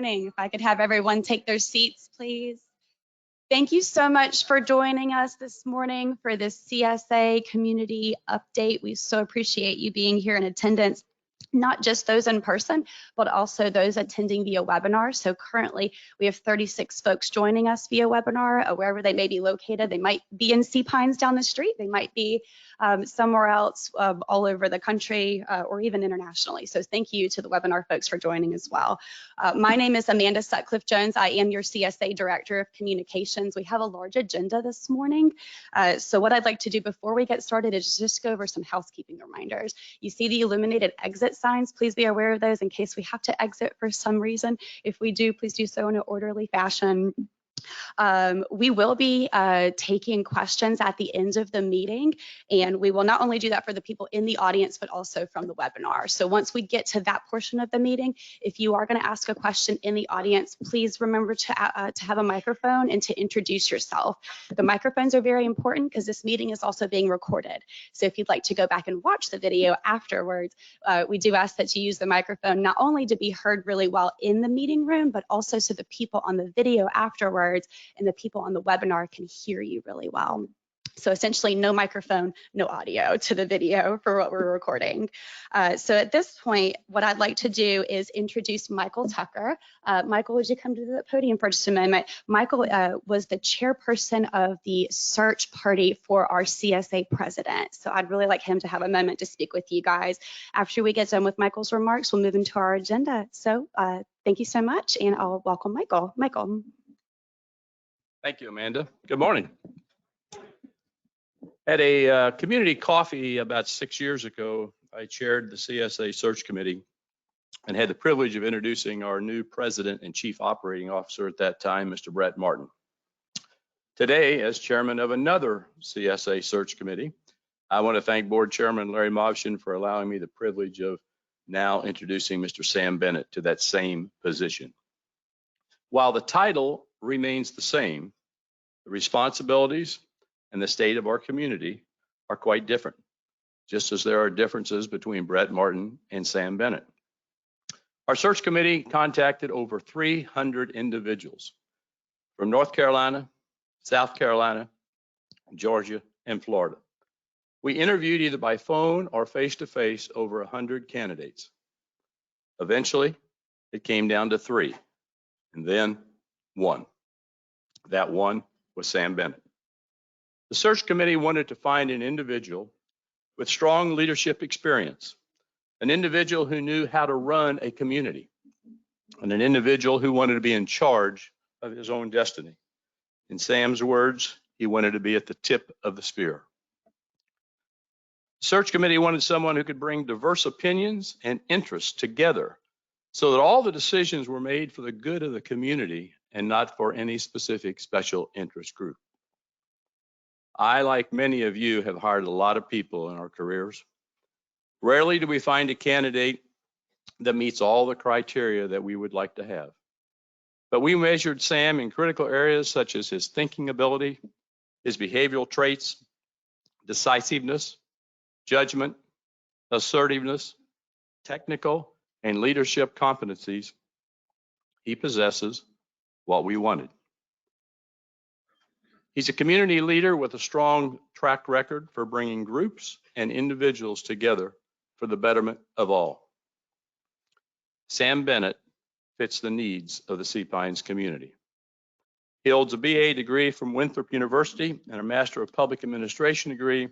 If I could have everyone take their seats, please. Thank you so much for joining us this morning for this CSA community update. We so appreciate you being here in attendance, not just those in person, but also those attending via webinar. So currently we have 36 folks joining us via webinar, wherever they may be located. They might be in Sea Pines down the street. They might be somewhere else all over the country or even internationally. So thank you to the webinar folks for joining as well. My name is Amanda Sutcliffe-Jones. I am your CSA Director of Communications. We have a large agenda this morning. So what I'd like to do before we get started is just go over some housekeeping reminders. You see the illuminated exit signs. Please be aware of those in case we have to exit for some reason. If we do, please do so in an orderly fashion. We will be taking questions at the end of the meeting, and we will not only do that for the people in the audience, but also from the webinar. So once we get to that portion of the meeting, if you are going to ask a question in the audience, please remember to have a microphone and to introduce yourself. The microphones are very important because this meeting is also being recorded. So if you'd like to go back and watch the video afterwards, we do ask that you use the microphone not only to be heard really well in the meeting room, but also so the people on the video afterwards and the people on the webinar can hear you really well. So essentially no microphone, no audio to the video for what we're recording. So at this point, what I'd like to do is introduce Michael Tucker. Michael, would you come to the podium for just a moment? Michael was the chairperson of the search party for our CSA president. So I'd really like him to have a moment to speak with you guys. After we get done with Michael's remarks, we'll move into our agenda. So thank you so much, and I'll welcome Michael. Michael. Thank you, Amanda. Good morning. At a community coffee about 6 years ago, I chaired the CSA search committee and had the privilege of introducing our new president and chief operating officer at that time, Mr. Brett Martin. Today, as chairman of another CSA search committee, I want to thank board chairman Larry Movshin for allowing me the privilege of now introducing Mr. Sam Bennett to that same position. While the title remains the same, the responsibilities and the state of our community are quite different, just as there are differences between Brett Martin and Sam Bennett. Our search committee contacted over 300 individuals from North Carolina, South Carolina, Georgia, and Florida. We interviewed either by phone or face-to-face over 100 candidates. Eventually, it came down to 3, and then 1. That one was Sam Bennett. The search committee wanted to find an individual with strong leadership experience, an individual who knew how to run a community, and an individual who wanted to be in charge of his own destiny. In Sam's words, he wanted to be at the tip of the spear. The search committee wanted someone who could bring diverse opinions and interests together so that all the decisions were made for the good of the community and not for any specific special interest group. I, like many of you, have hired a lot of people in our careers. Rarely do we find a candidate that meets all the criteria that we would like to have. But we measured Sam in critical areas such as his thinking ability, his behavioral traits, decisiveness, judgment, assertiveness, technical and leadership competencies. He possesses what we wanted. He's a community leader with a strong track record for bringing groups and individuals together for the betterment of all. Sam Bennett fits the needs of the Sea Pines community. He holds a BA degree from Winthrop University and a Master of Public Administration degree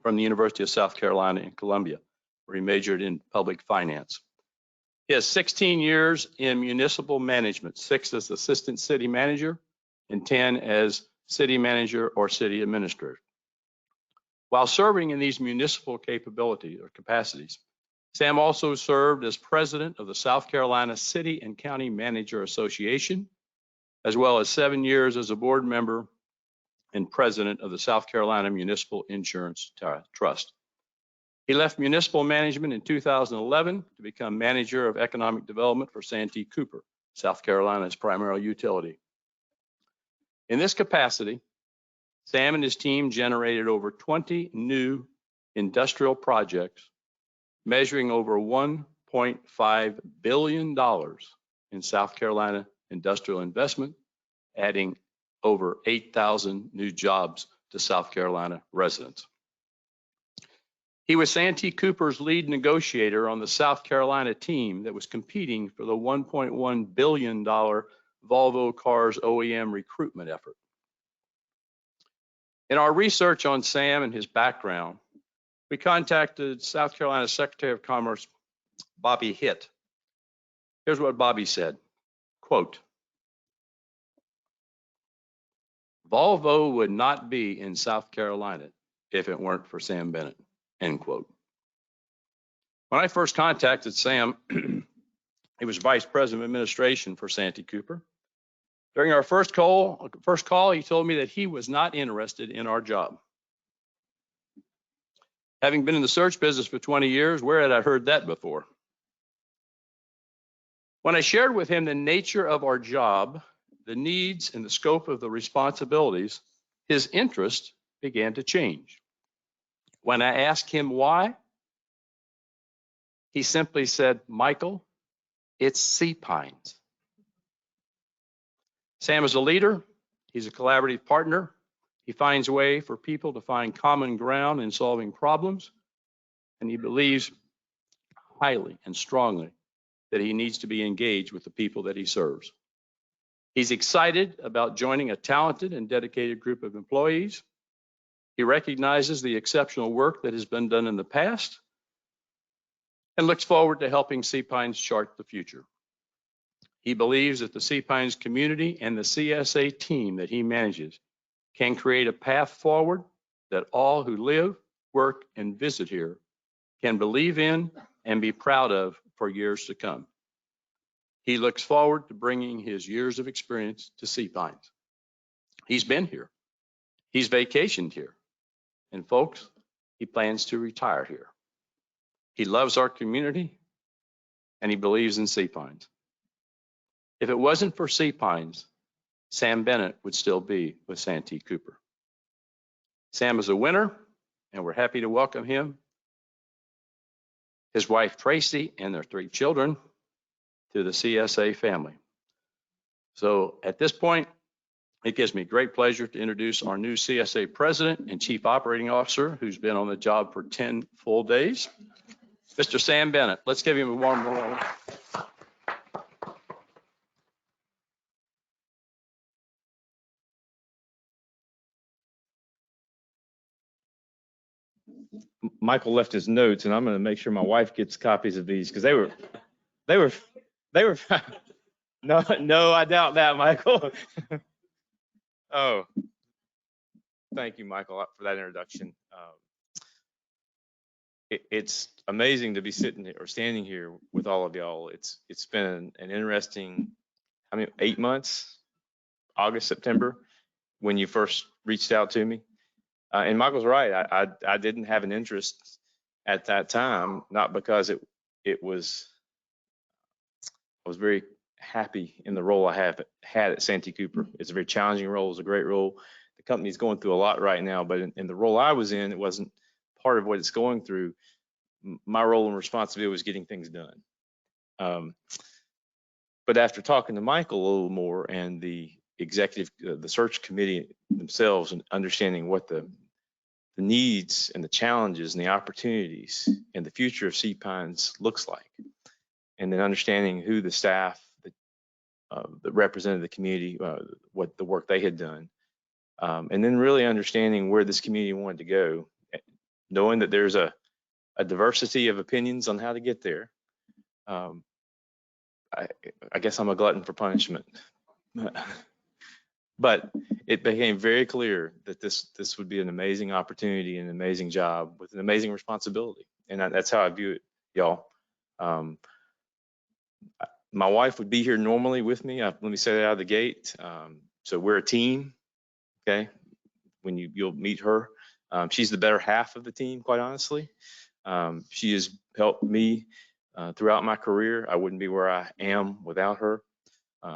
from the University of South Carolina in Columbia, where he majored in public finance. He has 16 years in municipal management, 6 as assistant city manager and 10 as city manager or city administrator. While serving in these municipal capabilities or capacities, Sam also served as president of the South Carolina City and County Manager Association, as well as 7 years as a board member and president of the South Carolina Municipal Insurance Trust. He left municipal management in 2011 to become manager of economic development for Santee Cooper, South Carolina's primary utility. In this capacity, Sam and his team generated over 20 new industrial projects measuring over $1.5 billion in South Carolina industrial investment, adding over 8,000 new jobs to South Carolina residents. He was Santee Cooper's lead negotiator on the South Carolina team that was competing for the $1.1 billion Volvo Cars OEM recruitment effort. In our research on Sam and his background, we contacted South Carolina Secretary of Commerce, Bobby Hitt. Here's what Bobby said, quote, Volvo would not be in South Carolina if it weren't for Sam Bennett, end quote. When I first contacted Sam, he was Vice President of Administration for Santee Cooper. During our first call, he told me that he was not interested in our job. Having been in the search business for 20 years, where had I heard that before? When I shared with him the nature of our job, the needs and the scope of the responsibilities, his interest began to change. When I asked him why, he simply said, Michael, it's sea pines. Sam is a leader. He's a collaborative partner. He finds a way for people to find common ground in solving problems. And he believes highly and strongly that he needs to be engaged with the people that he serves. He's excited about joining a talented and dedicated group of employees. He recognizes the exceptional work that has been done in the past and looks forward to helping Sea Pines chart the future. He believes that the Sea Pines community and the CSA team that he manages can create a path forward that all who live, work, and visit here can believe in and be proud of for years to come. He looks forward to bringing his years of experience to Sea Pines. He's been here. He's vacationed here. And folks, he plans to retire here. He loves our community and he believes in Sea Pines. If it wasn't for Sea Pines, Sam Bennett would still be with Santee Cooper. Sam is a winner, and we're happy to welcome him, his wife Tracy, and their 3 children to the CSA family. So at this point, it gives me great pleasure to introduce our new CSA President and Chief Operating Officer, who's been on the job for 10 full days, Mr. Sam Bennett. Let's give him a warm welcome. Michael left his notes, and I'm going to make sure my wife gets copies of these because they were, no, I doubt that, Michael. Oh, thank you, Michael, for that introduction. It's amazing to be sitting here or standing here with all of y'all. It's been an interesting, 8 months, August, September, when you first reached out to me. And Michael's right. I didn't have an interest at that time, not because I was very happy in the role I had at Santee Cooper. It's a very challenging role. It's a great role. The company's going through a lot right now, but in the role I was in, it wasn't part of what it's going through. My role and responsibility was getting things done. But after talking to Michael a little more and the executive, the search committee themselves, and understanding what the needs and the challenges and the opportunities and the future of Sea Pines looks like, and then understanding who the staff that represented the community, what the work they had done, and then really understanding where this community wanted to go, knowing that there's a diversity of opinions on how to get there. I guess I'm a glutton for punishment. But it became very clear that this would be an amazing opportunity and an amazing job with an amazing responsibility. And that's how I view it, y'all. My wife would be here normally with me. Let me say that out of the gate. So we're a team, okay? When you'll meet her. She's the better half of the team, quite honestly. She has helped me throughout my career. I wouldn't be where I am without her.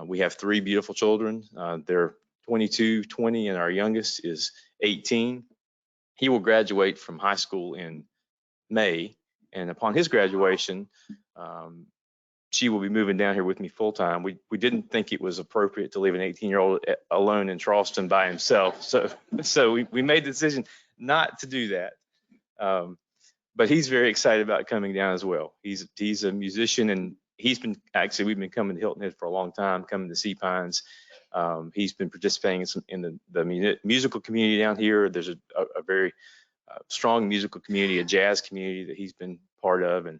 We have 3 beautiful children. They're 22, 20, and our youngest is 18. He will graduate from high school in May, and upon his graduation, she will be moving down here with me full time. We didn't think it was appropriate to leave an 18-year-old alone in Charleston by himself. So we made the decision not to do that. But he's very excited about coming down as well. He's a musician, and we've been coming to Hilton Head for a long time, coming to Sea Pines. He's been participating in the musical community down here. There's a very strong musical community, a jazz community that he's been part of, and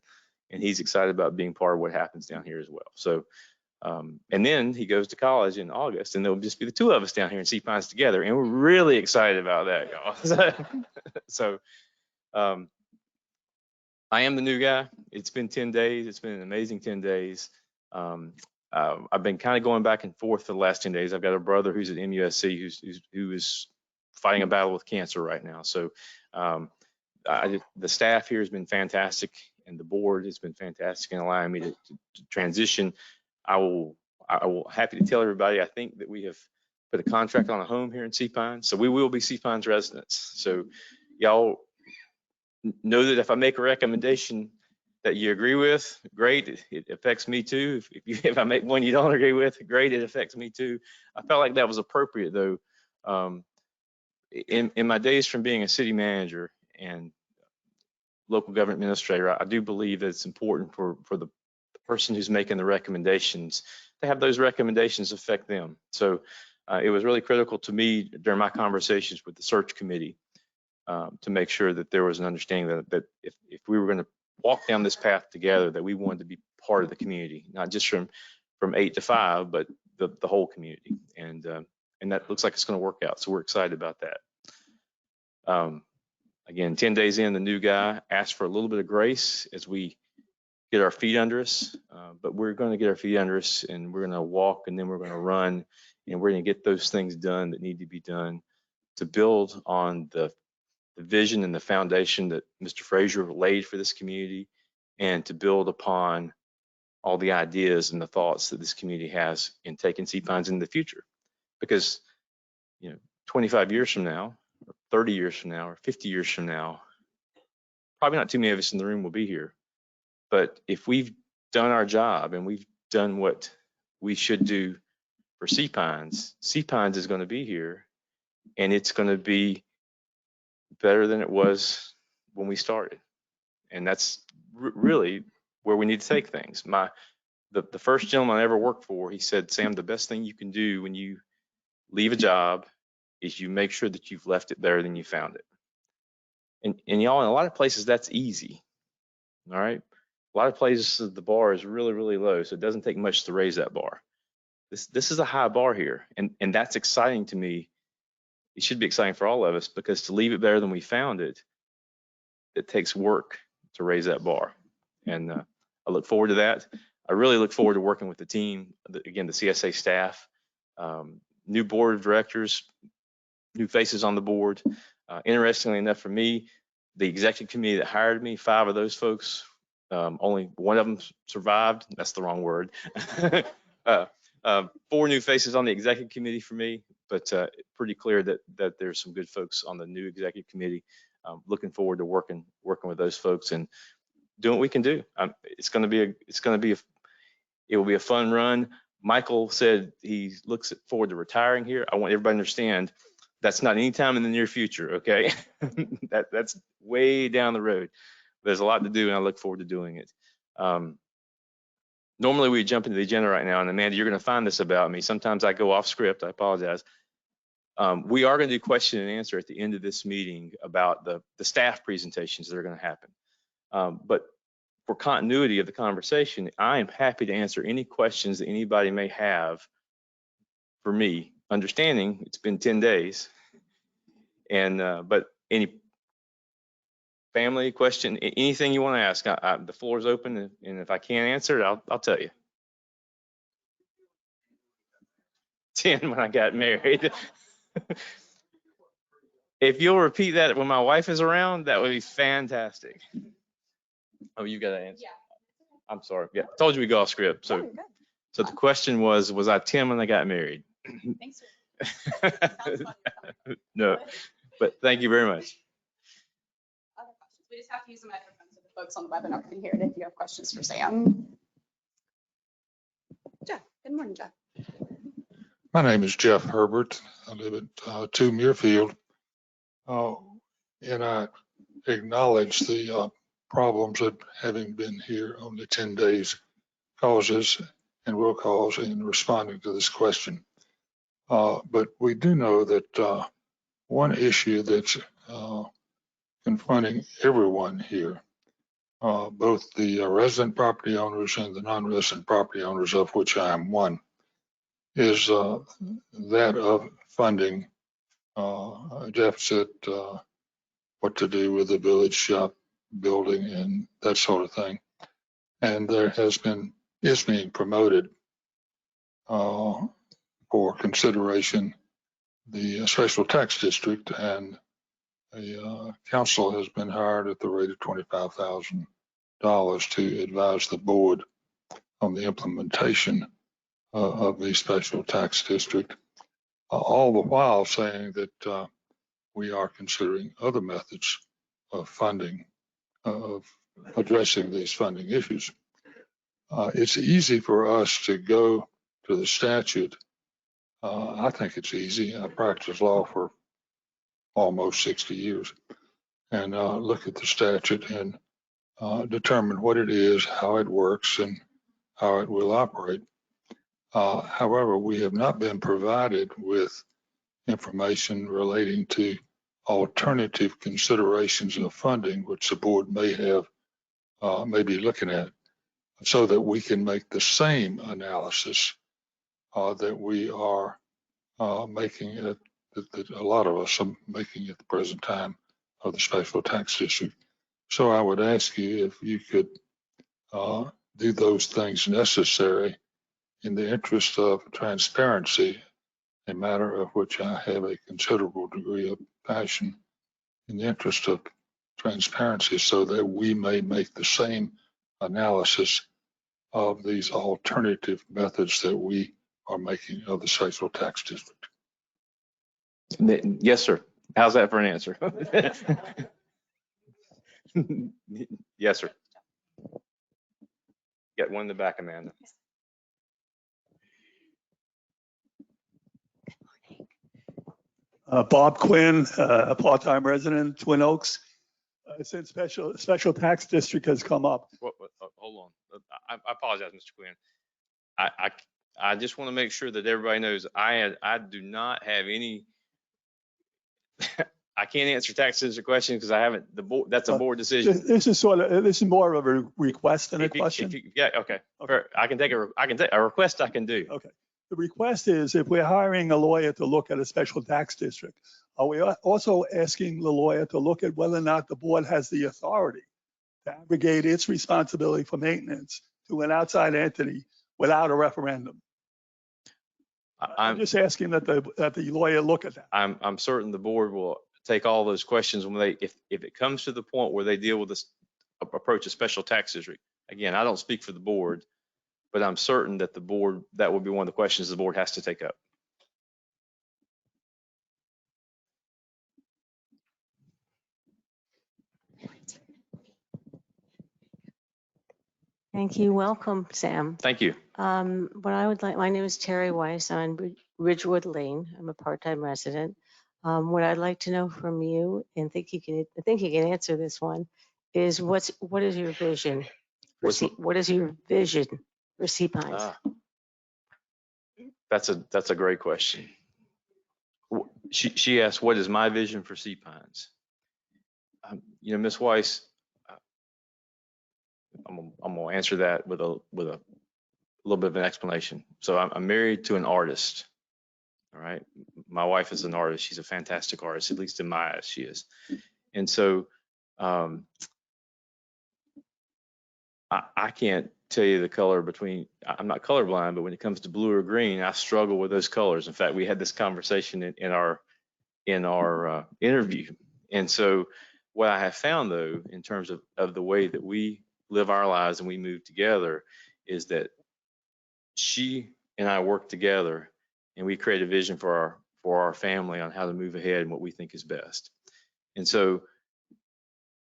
he's excited about being part of what happens down here as well. So, and then he goes to college in August, and there'll just be the two of us down here in Sea Pines together, and we're really excited about that, y'all. So, I am the new guy. It's been 10 days. It's been an amazing 10 days. I've been kind of going back and forth for the last 10 days. I've got a brother who's at MUSC who is fighting a battle with cancer right now. So the staff here has been fantastic, and the board has been fantastic in allowing me to transition. I will happy to tell everybody, I think that we have put a contract on a home here in Sea Pines. So we will be Sea Pines residents. So y'all know that if I make a recommendation that you agree with, great, it affects me too. If I make one you don't agree with, great, it affects me too. I felt like that was appropriate though. In my days from being a city manager and local government administrator, I do believe that it's important for the person who's making the recommendations to have those recommendations affect them. So it was really critical to me during my conversations with the search committee to make sure that there was an understanding that if we were going to walk down this path together, that we wanted to be part of the community, not just from 8 to 5, but the whole community. And that looks like it's going to work out. So we're excited about that. Again, 10 days in, the new guy asked for a little bit of grace as we get our feet under us, but we're going to get our feet under us, and we're going to walk, and then we're going to run, and we're going to get those things done that need to be done to build on the vision and the foundation that Mr. Frazier laid for this community, and to build upon all the ideas and the thoughts that this community has in taking Sea Pines in the future. Because, 25 years from now, or 30 years from now, or 50 years from now, probably not too many of us in the room will be here. But if we've done our job and we've done what we should do for Sea Pines is going to be here, and it's going to be better than it was when we started. And that's really where we need to take things. The first gentleman I ever worked for, he said, Sam, the best thing you can do when you leave a job is you make sure that you've left it better than you found it. And y'all, in a lot of places, that's easy. All right. A lot of places, the bar is really, really low. So it doesn't take much to raise that bar. This is a high bar here. And that's exciting to me. It should be exciting for all of us, because to leave it better than we found it, it takes work to raise that bar. And I look forward to that. I really look forward to working with the team, again, the CSA staff, new board of directors, new faces on the board. Interestingly enough for me, the executive committee that hired me, 5 of those folks, only one of them survived. That's the wrong word. 4 new faces on the executive committee for me, but pretty clear that there's some good folks on the new executive committee. Looking forward to working with those folks and doing what we can do. It will be a fun run. Michael said he looks forward to retiring here. I want everybody to understand that's not any time in the near future, okay? That's way down the road. There's a lot to do, and I look forward to doing it. Normally we jump into the agenda right now, and Amanda, you're going to find this about me. Sometimes I go off script. I apologize. We are going to do question and answer at the end of this meeting about the staff presentations that are going to happen. But for continuity of the conversation, I am happy to answer any questions that anybody may have for me, understanding it's been 10 days. And but any family question, anything you want to ask, the floor is open, and if I can't answer it, I'll tell you. 10 when I got married. If you'll repeat that when my wife is around, that would be fantastic. Oh, you got to answer. Yeah. I'm sorry. Yeah, told you we go off script. So, so the question was I 10 when I got married? Thanks. No, but thank you very much. Other questions? We just have to use the microphone so the folks on the webinar can hear it if you have questions for Sam. Jeff, good morning, Jeff. My name is Jeff Herbert. I live at 2 Muirfield. And I acknowledge the problems that having been here only 10 days causes and will cause in responding to this question. But we do know that one issue that's confronting everyone here, both the resident property owners and the non-resident property owners, of which I am one, is that of funding a deficit, what to do with the village shop building and that sort of thing. And there is being promoted for consideration the special tax district, and a council has been hired at the rate of $25,000 to advise the board on the implementation of the special tax district, all the while saying that we are considering other methods of funding, of addressing these funding issues. It's easy for us to go to the statute. I think it's easy. I practiced law for almost 60 years and look at the statute and determine what it is, how it works, and how it will operate. However, we have not been provided with information relating to alternative considerations of funding, which the board may be looking at, so that we can make the same analysis that we are making, that a lot of us are making at the present time of the special tax district. So I would ask you if you could do those things necessary in the interest of transparency, a matter of which I have a considerable degree of passion, in the interest of transparency, so that we may make the same analysis of these alternative methods that we are making of the special tax district. Yes, sir. How's that for an answer? Yes, sir. Got one in the back, Amanda. Bob Quinn, a part-time resident, Twin Oaks. Since special tax district has come up. Hold on. I apologize, Mr. Quinn. I just want to make sure that everybody knows I do not have any. I can't answer tax district questions because I haven't. The board. That's a board decision. This is more of a request than a question. Yeah. Okay. I can take a request. I can do. Okay. The request is, if we're hiring a lawyer to look at a special tax district, are we also asking the lawyer to look at whether or not the board has the authority to abrogate its responsibility for maintenance to an outside entity without a referendum? I'm just asking that the lawyer look at that. I'm certain the board will take all those questions when if it comes to the point where they deal with this approach a special tax district. Again, I don't speak for the board, but I'm certain that the board, that will be one of the questions the board has to take up. Thank you. Welcome, Sam. Thank you. What I would like, my name is Terry Weiss. I'm on Ridgewood Lane. I'm a part-time resident. What I'd like to know from you, and I think you can answer this one, is what is your vision? What is your vision for Sea Pines? That's a great question. She asked, what is my vision for Sea Pines? Ms. Weiss, I'm gonna answer that with a little bit of an explanation. So I'm married to an artist. All right. My wife is an artist. She's a fantastic artist, at least in my eyes, she is. And so I can't tell you the color between, I'm not colorblind, but when it comes to blue or green, I struggle with those colors. In fact, we had this conversation in our interview. And so what I have found, though, in terms of the way that we live our lives and we move together, is that she and I work together and we create a vision for our family on how to move ahead and what we think is best. And so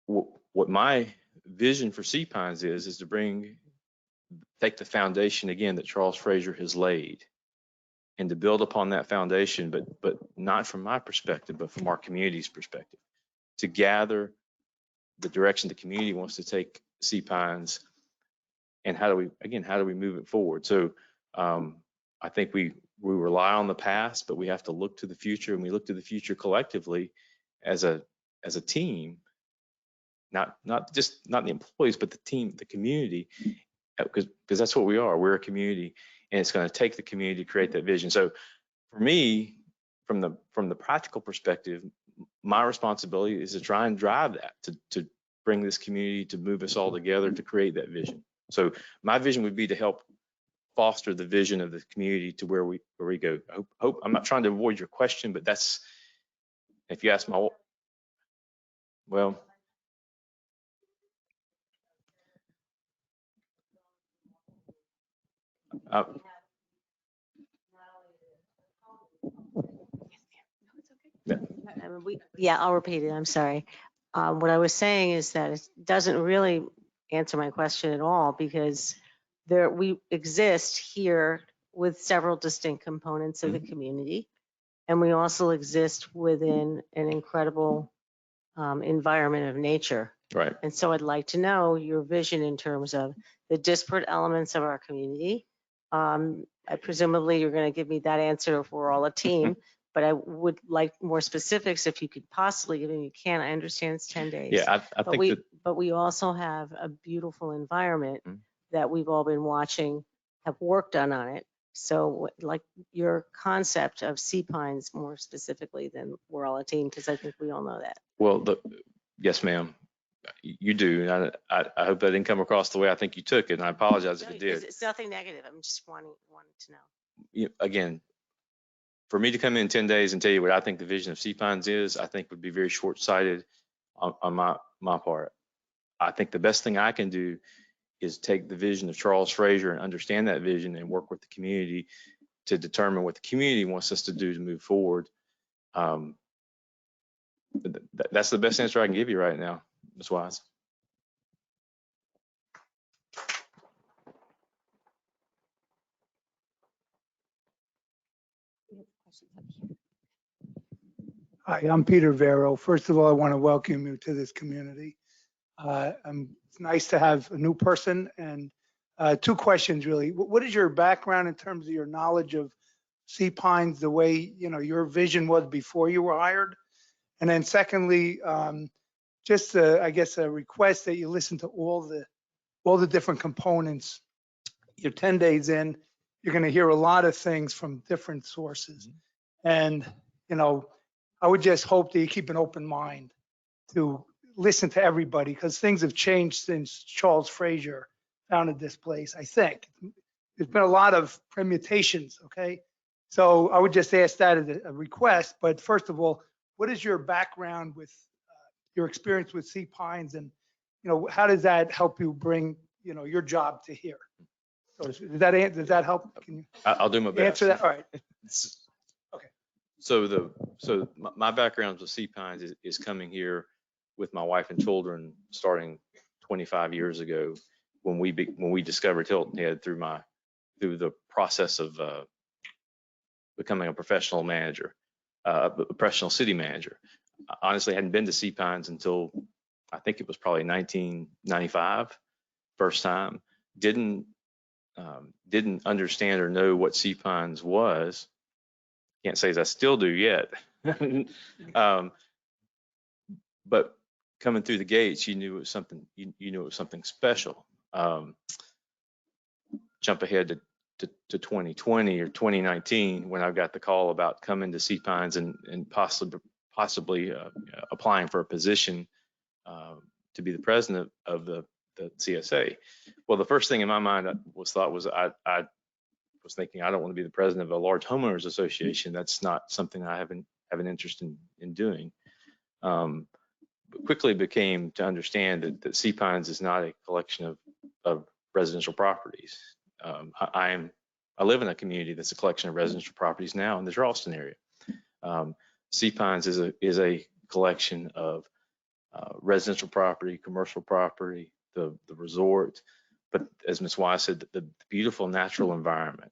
what my vision for Sea Pines is to bring take the foundation again that Charles Frazier has laid, and to build upon that foundation, but not from my perspective, but from our community's perspective, to gather the direction the community wants to take Sea Pines, and how do we move it forward? So I think we rely on the past, but we have to look to the future, and we look to the future collectively as a team, not the employees, but the team, the community, because that's what we are. We're a community, and it's going to take the community to create that vision. So for me, from the practical perspective, my responsibility is to try and drive that, to bring this community, to move us all together to create that vision. So my vision would be to help foster the vision of the community to where we go. I hope I'm not trying to avoid your question, but that's, if you ask my, well, I'll repeat it. I'm sorry. What I was saying is that it doesn't really answer my question at all, because we exist here with several distinct components of the community, and we also exist within an incredible environment of nature. right. And so I'd like to know your vision in terms of the disparate elements of our community. Presumably you're going to give me that answer if we're all a team, but I would like more specifics if you could possibly give me. You can. I understand it's 10 days. Yeah, I think but we also have a beautiful environment that we've all been watching, have worked on it. So like your concept of Sea Pines more specifically than we're all a team, because I think we all know that. well, yes, ma'am, you do. And I hope that didn't come across the way I think you took it, and I apologize if it did. It's nothing negative. I'm just wanting to know. Again, for me to come in 10 days and tell you what I think the vision of Sea Pines is, I think would be very short-sighted on my part. I think the best thing I can do is take the vision of Charles Frazier and understand that vision and work with the community to determine what the community wants us to do to move forward. That's the best answer I can give you right now, Ms. Wise. Hi, I'm Peter Vero. First of all, I want to welcome you to this community. It's nice to have a new person, and two questions really. What is your background in terms of your knowledge of Sea Pines, the way your vision was before you were hired? And then secondly, just I guess a request that you listen to all the different components. You're 10 days in, you're going to hear a lot of things from different sources, and I would just hope that you keep an open mind to listen to everybody, because things have changed since Charles Frazier founded this place. I think there's been a lot of permutations. Okay, so I would just ask that as a request. But first of all, what is your background with your experience with Sea Pines, and how does that help you bring your job to here? So does that help? Can you I'll do my best. answer that? All right. Okay. So my background with Sea Pines is coming here with my wife and children starting 25 years ago, when we discovered Hilton Head through the process of becoming a professional manager, a professional city manager. I honestly hadn't been to Sea Pines until I think it was probably 1995, first time. Didn't understand or know what Sea Pines was. Can't say as I still do yet. But coming through the gates, you knew it was something. You knew it was something special. Jump ahead to 2020 or 2019, when I got the call about coming to Sea Pines and possibly applying for a position to be the president of the CSA. Well, the first thing in my mind I was thinking, I don't want to be the president of a large homeowners association. That's not something I have an interest in doing. But quickly became to understand that Sea Pines is not a collection of residential properties. I live in a community that's a collection of residential properties now in the Charleston area. Sea Pines is a collection of residential property, commercial property, the resort, but as Ms. Wise said, the beautiful natural environment,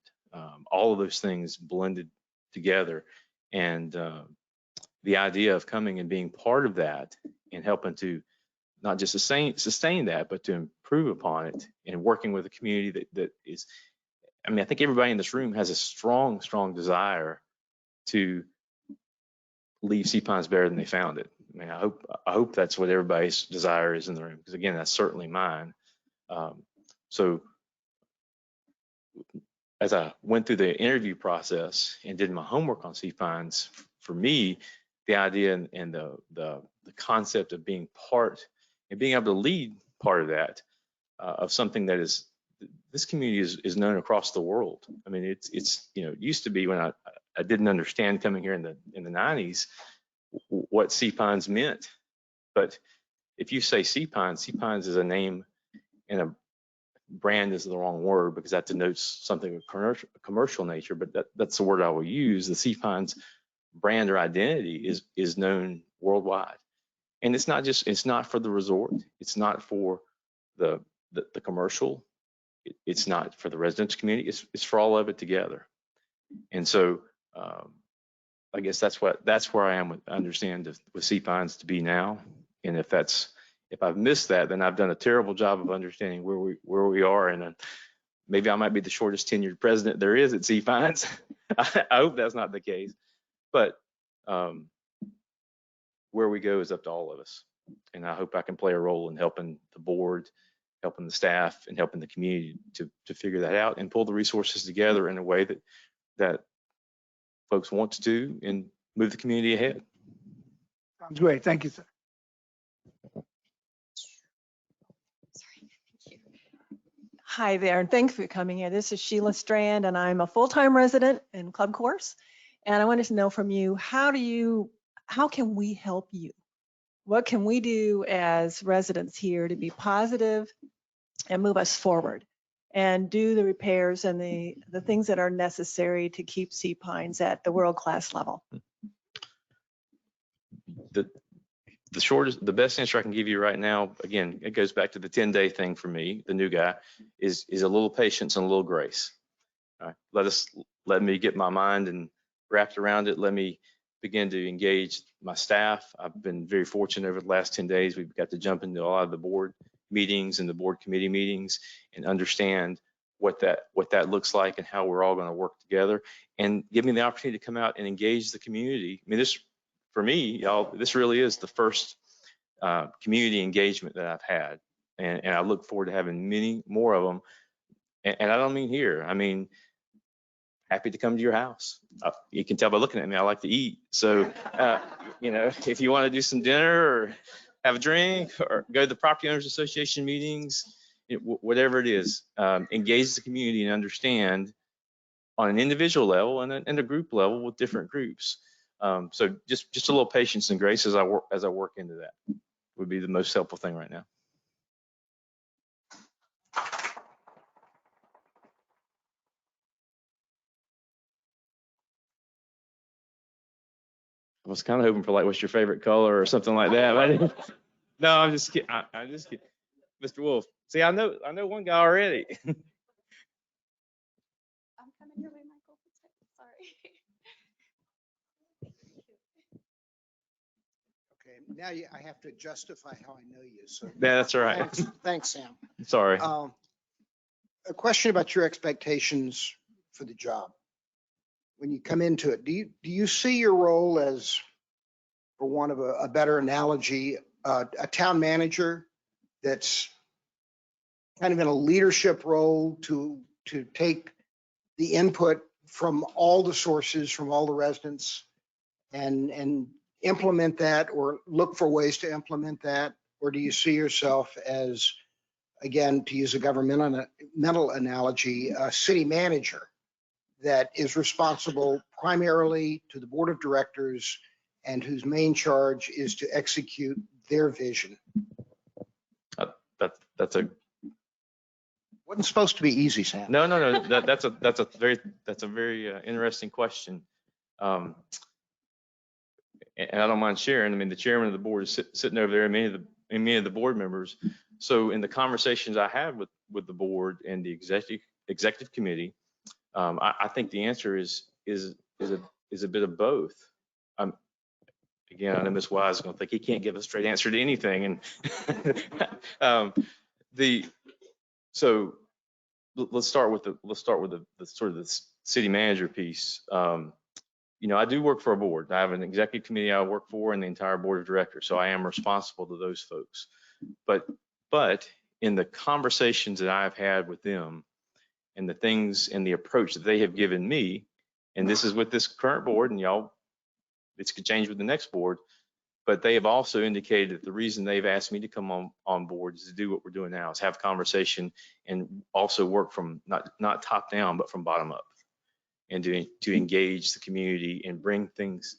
all of those things blended together. And the idea of coming and being part of that and helping to not just sustain that, but to improve upon it, and working with a community that is, I mean, I think everybody in this room has a strong desire to leave Sea Pines better than they found it. I mean, I hope that's what everybody's desire is in the room, because again, that's certainly mine. So as I went through the interview process and did my homework on Sea Pines, for me, the idea and the concept of being part and being able to lead part of that, of something that is, this community is known across the world. I mean, it's you know, it used to be when I didn't understand coming here in the 90s what Sea Pines meant. But if you say Sea Pines is a name, and a brand is the wrong word because that denotes something of commercial nature, but that's the word I will use. The Sea Pines brand or identity is known worldwide. And it's not for the resort. It's not for the commercial. It's not for the residential community. It's for all of it together. And so I guess that's where I am with, I understand with Sea Pines to be now. And if I've missed that, then I've done a terrible job of understanding where we are. And maybe I might be the shortest tenured president there is at Sea Pines. I hope that's not the case. But where we go is up to all of us. And I hope I can play a role in helping the board, helping the staff, and helping the community to figure that out and pull the resources together in a way that folks want to do and move the community ahead. Sounds great. Thank you, sir. Hi there, and thanks for coming here. This is Sheila Strand, and I'm a full-time resident in Club Course. And I wanted to know from you, how can we help you? What can we do as residents here to be positive and move us forward and do the repairs and the things that are necessary to keep Sea Pines at the world-class level? The best answer I can give you right now, again, it goes back to the 10-day thing for me, the new guy, is a little patience and a little grace. All right, let me get my mind and wrapped around it. Let me begin to engage my staff. I've been very fortunate over the last 10 days. We've got to jump into a lot of the board meetings and the board committee meetings and understand what that looks like and how we're all going to work together, and give me the opportunity to come out and engage the community. I mean, this, for me, y'all, this really is the first community engagement that I've had. And I look forward to having many more of them. And I don't mean here, I mean, happy to come to your house. You can tell by looking at me, I like to eat. So, you know, if you want to do some dinner or have a drink or go to the Property Owners Association meetings, whatever it is, engage the community and understand on an individual level and a group level with different groups. So just a little patience and grace as I work into that would be the most helpful thing right now. I was kind of hoping for like, what's your favorite color or something like that. But no, I'm just kidding. I'm just kidding. Mr. Wolf, see, I know one guy already. I'm coming your way, Michael. Sorry. Okay, now I have to justify how I know you. So Yeah, that's all right. Thanks, Sam. Sorry. A question about your expectations for the job. When you come into it, do you see your role as, for want of a better analogy, a town manager that's kind of in a leadership role to take the input from all the sources, from all the residents, and implement that, or look for ways to implement that? Or do you see yourself as, again, to use a governmental analogy, a city manager that is responsible primarily to the board of directors and whose main charge is to execute their vision? That's a Wasn't supposed to be easy, Sam. no. That's a very interesting question. And I don't mind sharing. I mean, the chairman of the board is sitting over there, and many of the board members. So in the conversations I had with the board and the executive committee, I think the answer is a bit of both. Again, I know Ms. Wise is going to think he can't give a straight answer to anything, and so let's start with the sort of the city manager piece. You know, I do work for a board. I have an executive committee I work for and the entire board of directors, so I am responsible to those folks. But in the conversations that I've had with them and the things and the approach that they have given me, and this is with this current board, and y'all, this could change with the next board, but they have also indicated that the reason they've asked me to come on board is to do what we're doing now, is have conversation and also work from not top down, but from bottom up, and to engage the community and bring things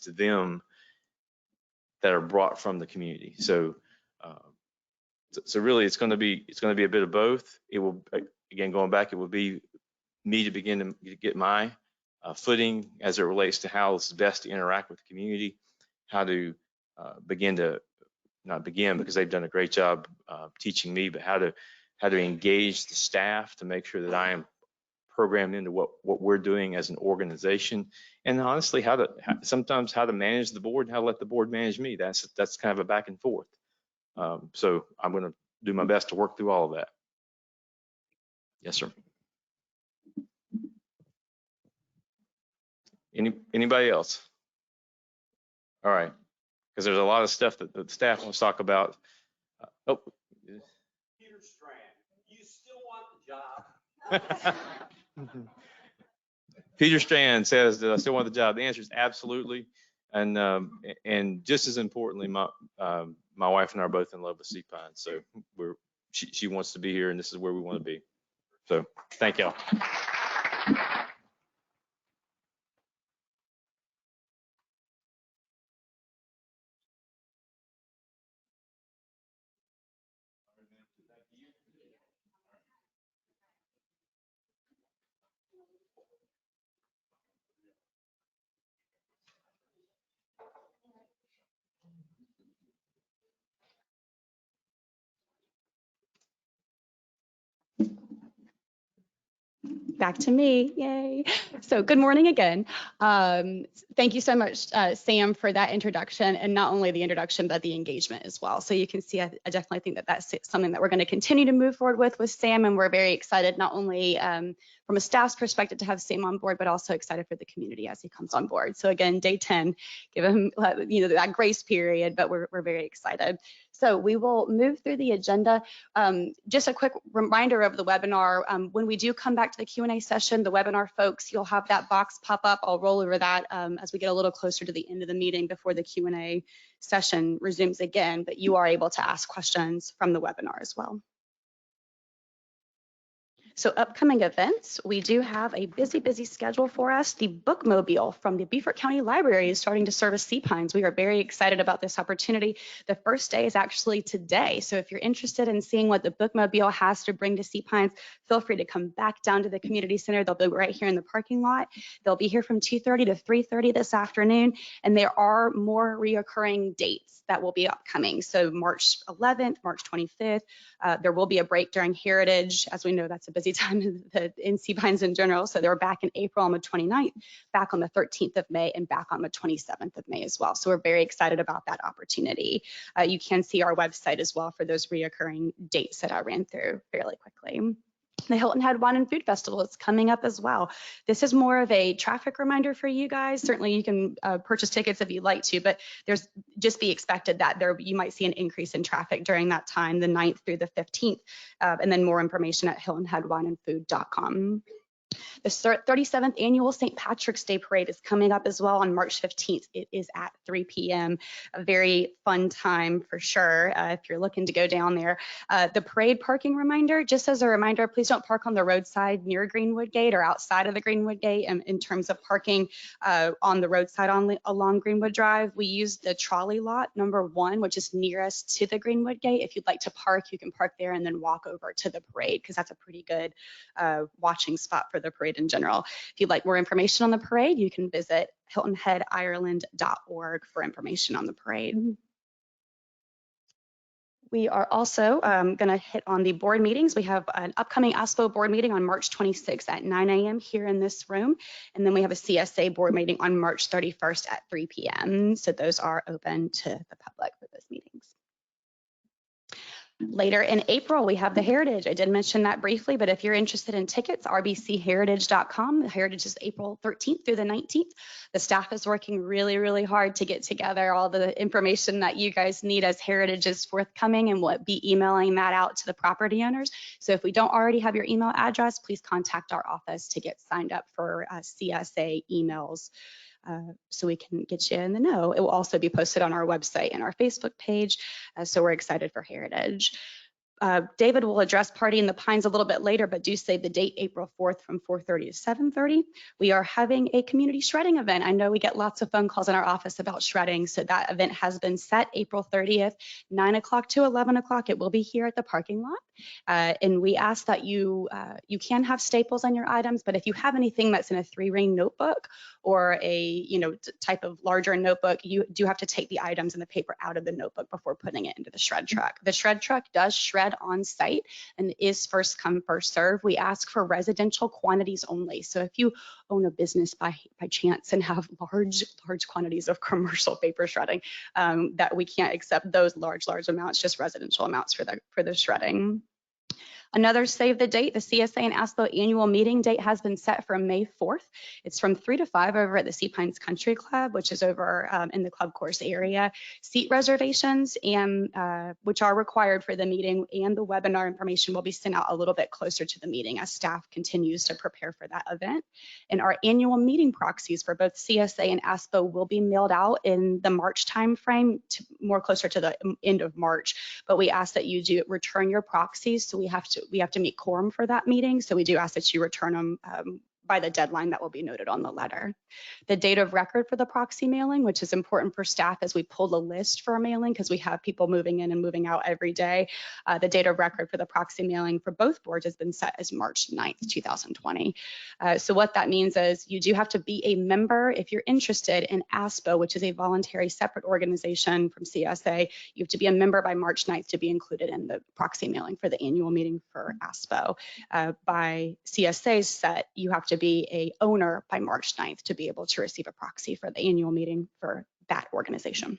to them that are brought from the community. So really, it's going to be a bit of both. It will, again, going back, it will be me to begin to get my footing as it relates to how it's best to interact with the community, how to not begin because they've done a great job teaching me, but how to engage the staff to make sure that I am programmed into what we're doing as an organization, and honestly, sometimes how to manage the board and how to let the board manage me. That's kind of a back and forth. So I'm going to do my best to work through all of that. Yes, sir. Anybody else? All right, because there's a lot of stuff that the staff wants to talk about. Oh, Peter Strand, you still want the job? Peter Strand says that I still want the job. The answer is absolutely, and just as importantly, my wife and I are both in love with sea pines. So she wants to be here, and this is where we want to be. So thank y'all. Back to me, yay. So good morning again. Thank you so much, Sam, for that introduction, and not only the introduction, but the engagement as well. So you can see, I definitely think that that's something that we're going to continue to move forward with Sam, and we're very excited, not only from a staff's perspective to have Sam on board, but also excited for the community as he comes on board. So again, day 10, give him that grace period, but we're very excited. So we will move through the agenda. Just a quick reminder of the webinar. When we do come back to the Q&A session, the webinar folks, you'll have that box pop up. I'll roll over that as we get a little closer to the end of the meeting before the Q&A session resumes again, but you are able to ask questions from the webinar as well. So upcoming events, we do have a busy schedule for us. The Bookmobile from the Beaufort County Library is starting to service sea pines. We are very excited about this opportunity. The first day is actually today. So if you're interested in seeing what the Bookmobile has to bring to sea pines, feel free to come back down to the community center. They'll be right here in the parking lot. They'll be here from 2:30 to 3:30 this afternoon. And there are more reoccurring dates that will be upcoming. So March 11th, March 25th, there will be a break during Heritage. As we know, that's a busy time in sea pines in general. So they're back in April on the 29th, back on the 13th of May, and back on the 27th of May as well. So we're very excited about that opportunity. You can see our website as well for those reoccurring dates that I ran through fairly quickly. The Hilton Head Wine and Food Festival is coming up as well. This is more of a traffic reminder for you guys. Certainly you can purchase tickets if you'd like to, but there's just be expected that you might see an increase in traffic during that time, the 9th through the 15th, and then more information at hiltonheadwineandfood.com. The 37th annual St. Patrick's Day Parade is coming up as well on March 15th. It is at 3 p.m. A very fun time for sure if you're looking to go down there. The parade parking reminder, just as a reminder, please don't park on the roadside near Greenwood Gate or outside of the Greenwood Gate. In terms of parking on the roadside along Greenwood Drive, we use the trolley lot number 1, which is nearest to the Greenwood Gate. If you'd like to park, you can park there and then walk over to the parade because that's a pretty good watching spot for the parade in general. If you'd like more information on the parade, you can visit hiltonheadireland.org for information on the parade. We are also going to hit on the board meetings. We have an upcoming ASPO board meeting on March 26th at 9 a.m. here in this room. And then we have a CSA board meeting on March 31st at 3 p.m. So those are open to the public for those meetings. Later in April, we have the Heritage. I did mention that briefly, but if you're interested in tickets, rbcheritage.com. The Heritage is April 13th through the 19th. The staff is working really, really hard to get together all the information that you guys need as Heritage is forthcoming, and we'll be emailing that out to the property owners. So if we don't already have your email address, please contact our office to get signed up for CSA emails. So we can get you in the know. It will also be posted on our website and our Facebook page. So we're excited for Heritage. David will address Party in the Pines a little bit later, but do save the date April 4th from 4:30 to 7:30. We are having a community shredding event. I know we get lots of phone calls in our office about shredding, so that event has been set April 30th, 9 o'clock to 11 o'clock. It will be here at the parking lot. And we ask that you can have staples on your items, but if you have anything that's in a 3-ring notebook or a type of larger notebook, you do have to take the items and the paper out of the notebook before putting it into the shred truck. The shred truck does shred on site and is first come, first serve. We ask for residential quantities only. So if you own a business by chance and have large quantities of commercial paper shredding, that we can't accept those large amounts, just residential amounts for the shredding. Another save the date, the CSA and ASPO annual meeting date has been set for May 4th. It's from 3 to 5 over at the Sea Pines Country Club, which is over in the club course area. Seat reservations, and which are required for the meeting, and the webinar information will be sent out a little bit closer to the meeting as staff continues to prepare for that event. And our annual meeting proxies for both CSA and ASPO will be mailed out in the March timeframe, more closer to the end of March. But we ask that you do return your proxies, so we have to meet quorum for that meeting. So we do ask that you return them by the deadline that will be noted on the letter. The date of record for the proxy mailing, which is important for staff as we pull the list for our mailing, because we have people moving in and moving out every day. The date of record for the proxy mailing for both boards has been set as March 9th, 2020. So what that means is you do have to be a member if you're interested in ASPO, which is a voluntary separate organization from CSA. You have to be a member by March 9th to be included in the proxy mailing for the annual meeting for ASPO. By CSA's set, you have to be a owner by March 9th to be able to receive a proxy for the annual meeting for that organization.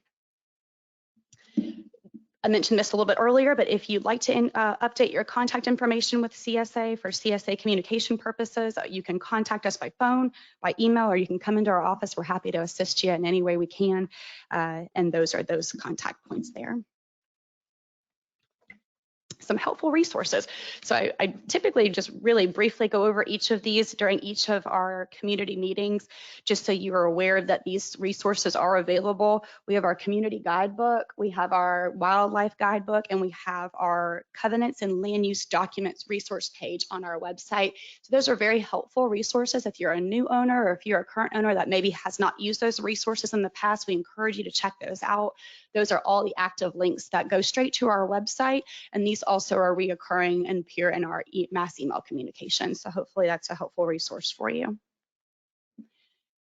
I mentioned this a little bit earlier, but if you'd like to update your contact information with CSA for CSA communication purposes, you can contact us by phone, by email, or you can come into our office. We're happy to assist you in any way we can. And those are those contact points there. Some helpful resources. So I typically just really briefly go over each of these during each of our community meetings, just so you are aware that these resources are available. We have our community guidebook, we have our wildlife guidebook, and we have our covenants and land use documents resource page on our website. So those are very helpful resources. If you're a new owner or if you're a current owner that maybe has not used those resources in the past, we encourage you to check those out. Those are all the active links that go straight to our website, and these also are reoccurring and appear in our mass email communication. So hopefully that's a helpful resource for you.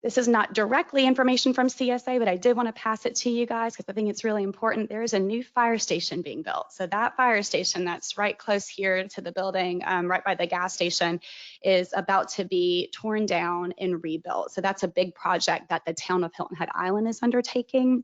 This is not directly information from CSA, but I did want to pass it to you guys because I think it's really important. There is a new fire station being built. So that fire station that's right close here to the building, right by the gas station, is about to be torn down and rebuilt. So that's a big project that the town of Hilton Head Island is undertaking.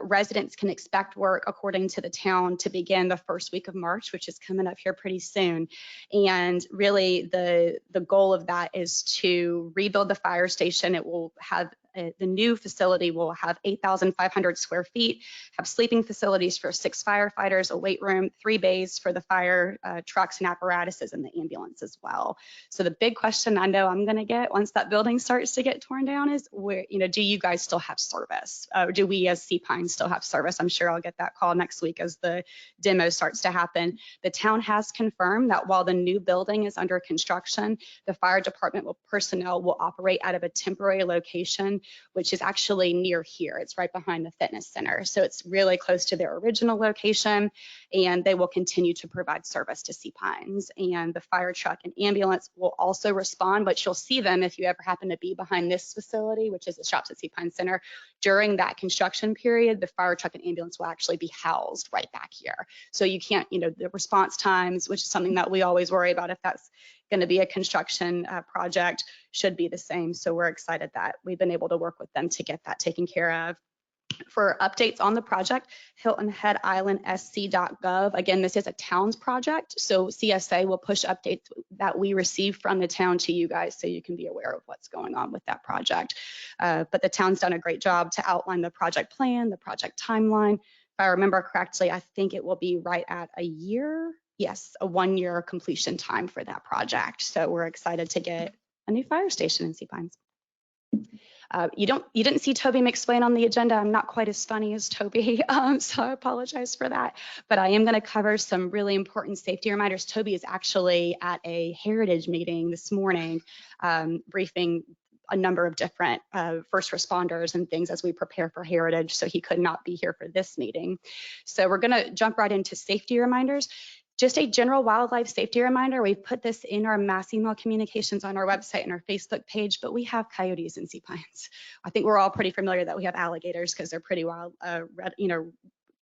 Residents can expect work, according to the town, to begin the first week of March, which is coming up here pretty soon. And really the goal of that is to rebuild the fire station. It will have the new facility will have 8,500 square feet, have sleeping facilities for 6 firefighters, a weight room, 3 bays for the fire trucks and apparatuses, and the ambulance as well. So the big question I know I'm going to get once that building starts to get torn down is, where, do you guys still have service? Do we as Sea Pines still have service? I'm sure I'll get that call next week as the demo starts to happen. The town has confirmed that while the new building is under construction, the fire department personnel will operate out of a temporary location which is actually near here. It's right behind the fitness center. So it's really close to their original location, and they will continue to provide service to Sea Pines. And the fire truck and ambulance will also respond, but you'll see them if you ever happen to be behind this facility, which is the Shops at Sea Pines Center. During that construction period, the fire truck and ambulance will actually be housed right back here. So you can't, the response times, which is something that we always worry about if that's going to be a construction project, should be the same. So we're excited that we've been able to work with them to get that taken care of. For updates on the project, HiltonHead-Island-SC.gov. Again, this is a town's project, so CSA will push updates that we receive from the town to you guys so you can be aware of what's going on with that project. But the town's done a great job to outline the project plan, the project timeline. If I remember correctly, I think it will be right at a year. Yes, a 1-year completion time for that project. So we're excited to get a new fire station in Sea Pines. You didn't see Toby McSwain on the agenda. I'm not quite as funny as Toby, so I apologize for that. But I am going to cover some really important safety reminders. Toby is actually at a heritage meeting this morning, briefing a number of different first responders and things as we prepare for Heritage, so he could not be here for this meeting. So we're going to jump right into safety reminders. Just a general wildlife safety reminder, we've put this in our mass email communications on our website and our Facebook page, but we have coyotes in Sea Pines. I think we're all pretty familiar that we have alligators because they're pretty wild,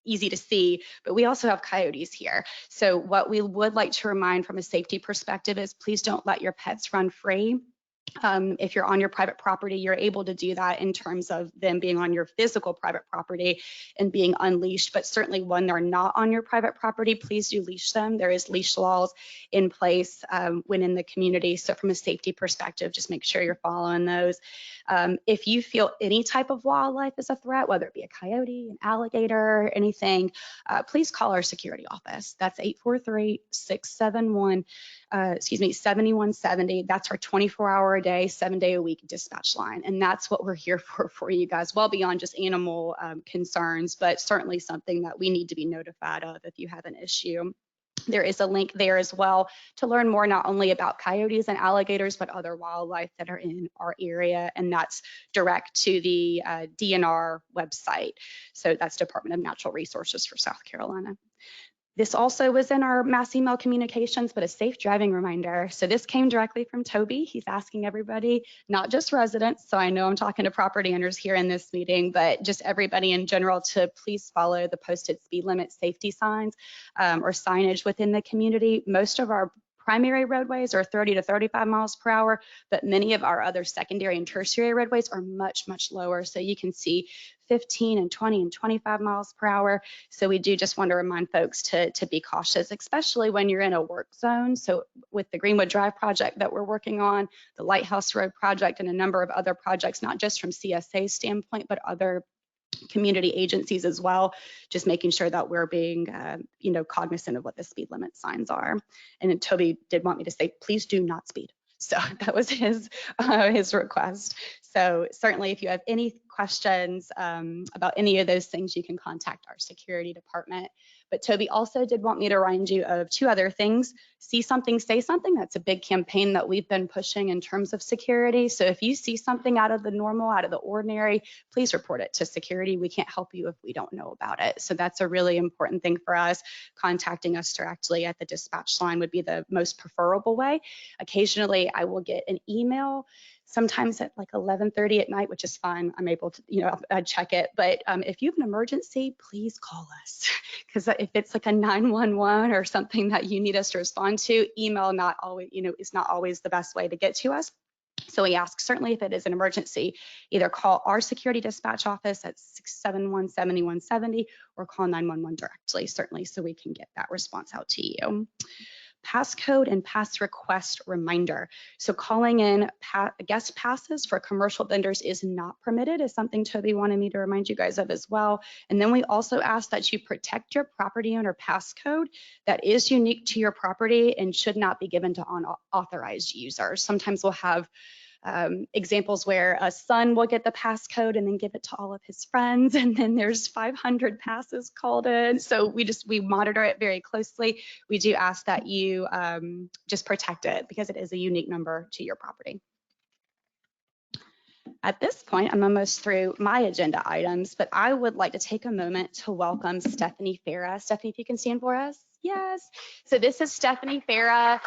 easy to see, but we also have coyotes here. So what we would like to remind from a safety perspective is please don't let your pets run free. If you're on your private property, you're able to do that in terms of them being on your physical private property and being unleashed, but certainly when they're not on your private property, please do leash them. There is leash laws in place when in the community. So from a safety perspective, just make sure you're following those. If you feel any type of wildlife is a threat, whether it be a coyote, an alligator, anything, please call our security office. That's 843-671-7170. That's our 24-hour-a-day, 7-day-a-week dispatch line. And that's what we're here for you guys, well beyond just animal concerns, but certainly something that we need to be notified of if you have an issue. There is a link there as well to learn more not only about coyotes and alligators, but other wildlife that are in our area. And that's direct to the DNR website. So that's Department of Natural Resources for South Carolina. This also was in our mass email communications, but a safe driving reminder. So this came directly from Toby. He's asking everybody, not just residents, so I know I'm talking to property owners here in this meeting, but just everybody in general to please follow the posted speed limit safety signs or signage within the community. Most of our primary roadways are 30 to 35 miles per hour, but many of our other secondary and tertiary roadways are much, much lower. So you can see 15 and 20 and 25 miles per hour. So we do just want to remind folks to be cautious, especially when you're in a work zone. So with the Greenwood Drive project that we're working on, the Lighthouse Road project, and a number of other projects, not just from CSA standpoint, but other community agencies as well, just making sure that we're being, cognizant of what the speed limit signs are. And then Toby did want me to say, please do not speed. So that was his request. So certainly if you have any questions about any of those things, you can contact our security department. But Toby also did want me to remind you of 2 other things. See something, say something. That's a big campaign that we've been pushing in terms of security. So if you see something out of the normal, out of the ordinary, please report it to security. We can't help you if we don't know about it. So that's a really important thing for us. Contacting us directly at the dispatch line would be the most preferable way. Occasionally, I will get an email, sometimes at like 11:30 at night, which is fine. I'm able to, I check it. But if you have an emergency, please call us. Because if it's like a 911 or something that you need us to respond to, email is not always the best way to get to us. So we ask, certainly if it is an emergency, either call our security dispatch office at 671-7170 or call 911 directly, certainly, so we can get that response out to you. Passcode and pass request reminder. So calling in guest passes for commercial vendors is not permitted, is something Toby wanted me to remind you guys of as well. And then we also ask that you protect your property owner passcode that is unique to your property and should not be given to unauthorized users. Sometimes we'll have examples where a son will get the passcode and then give it to all of his friends, and then there's 500 passes called in. So we monitor it very closely. We do ask that you just protect it because it is a unique number to your property. At this point, I'm almost through my agenda items, but I would like to take a moment to welcome Stephanie Farah. Stephanie, if you can stand for us. Yes. So this is Stephanie Farah,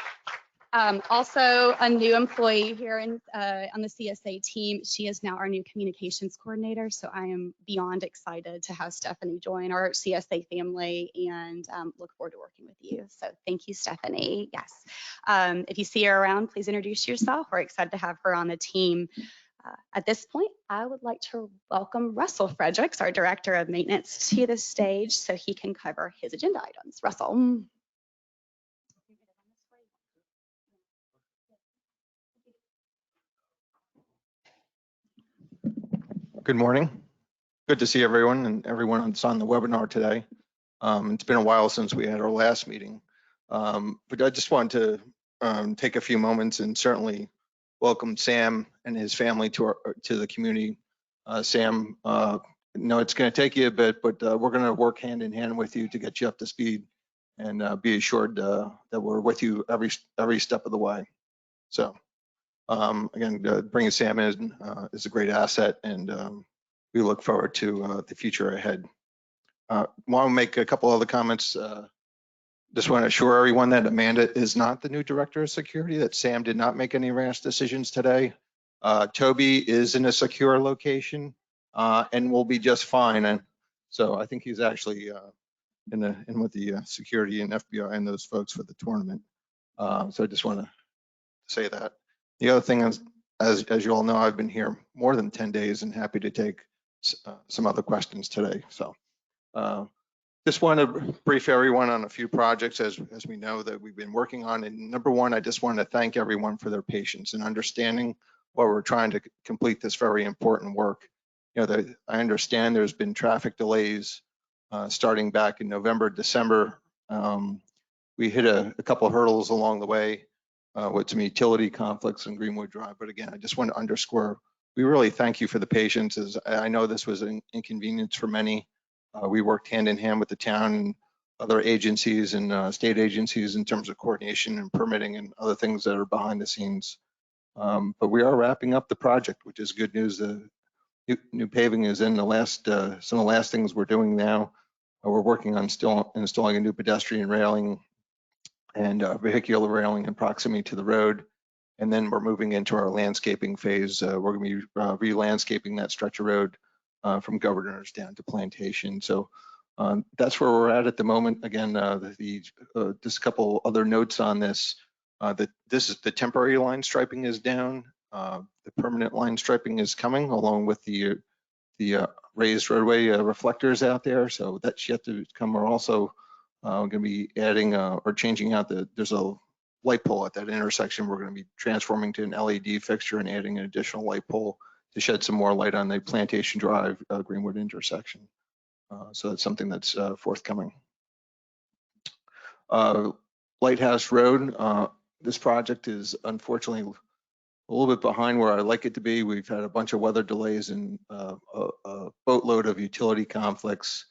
also a new employee here on the CSA team. She is now our new communications coordinator. So I am beyond excited to have Stephanie join our CSA family and look forward to working with you. So thank you, Stephanie. Yes. If you see her around, please introduce yourself. We're excited to have her on the team. At this point, I would like to welcome Russell Fredericks, our Director of Maintenance, to the stage so he can cover his agenda items. Russell. Good morning. Good to see everyone and everyone that's on the webinar today. It's been a while since we had our last meeting, but I just wanted to take a few moments and certainly welcome Sam and his family to the community. Sam, no, it's going to take you a bit, but we're going to work hand in hand with you to get you up to speed, and be assured that we're with you every step of the way. So again, bringing Sam in is a great asset, and we look forward to the future ahead. Want to make a couple other comments. Just want to assure everyone that Amanda is not the new Director of Security, that Sam did not make any rash decisions today. Toby is in a secure location and will be just fine. And so I think he's actually in with the security and FBI and those folks for the tournament. So I just want to say that. The other thing is, as you all know, I've been here more than 10 days and happy to take some other questions today. So just want to brief everyone on a few projects as we know that we've been working on. And number one, I just want to thank everyone for their patience and understanding while we're trying to complete this very important work. You know, I understand there's been traffic delays starting back in November, December. We hit a couple of hurdles along the way with some utility conflicts in Greenwood Drive. But again, I just want to underscore, we really thank you for the patience, as I know this was an inconvenience for many. We worked hand in hand with the town and other agencies and state agencies in terms of coordination and permitting and other things that are behind the scenes. But we are wrapping up the project, which is good news. The new paving is in the last, some of the last things we're doing now. We're working on still installing a new pedestrian railing and vehicular railing in proximity to the road. And then we're moving into our landscaping phase. We're going to be re-landscaping that stretch of road from Governors down to Plantation. So that's where we're at the moment. Again, just a couple other notes on this. This is the temporary line striping is down. The permanent line striping is coming along with the raised roadway reflectors out there. So that's yet to come. We're also going to be adding or changing out there's a light pole at that intersection. We're going to be transforming to an LED fixture and adding an additional light pole to shed some more light on the Plantation Drive Greenwood intersection. So that's something that's forthcoming. Lighthouse Road, this project is unfortunately a little bit behind where I'd like it to be. We've had a bunch of weather delays and a boatload of utility conflicts.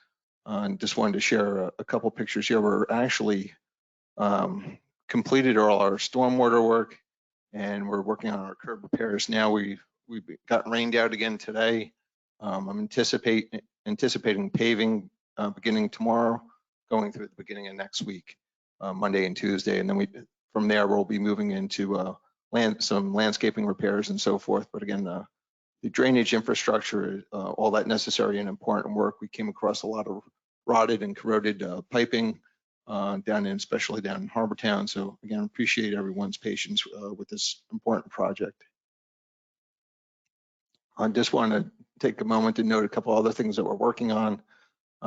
And just wanted to share a couple pictures here. We're actually completed all our stormwater work, and we're working on our curb repairs now. We've got rained out again today. I'm anticipating paving beginning tomorrow, going through the beginning of next week, Monday and Tuesday, and then from there we'll be moving into some landscaping repairs and so forth. But again, the drainage infrastructure, all that necessary and important work. We came across a lot of rotted and corroded piping especially down in Harbortown. So again, appreciate everyone's patience with this important project. I just want to take a moment to note a couple other things that we're working on.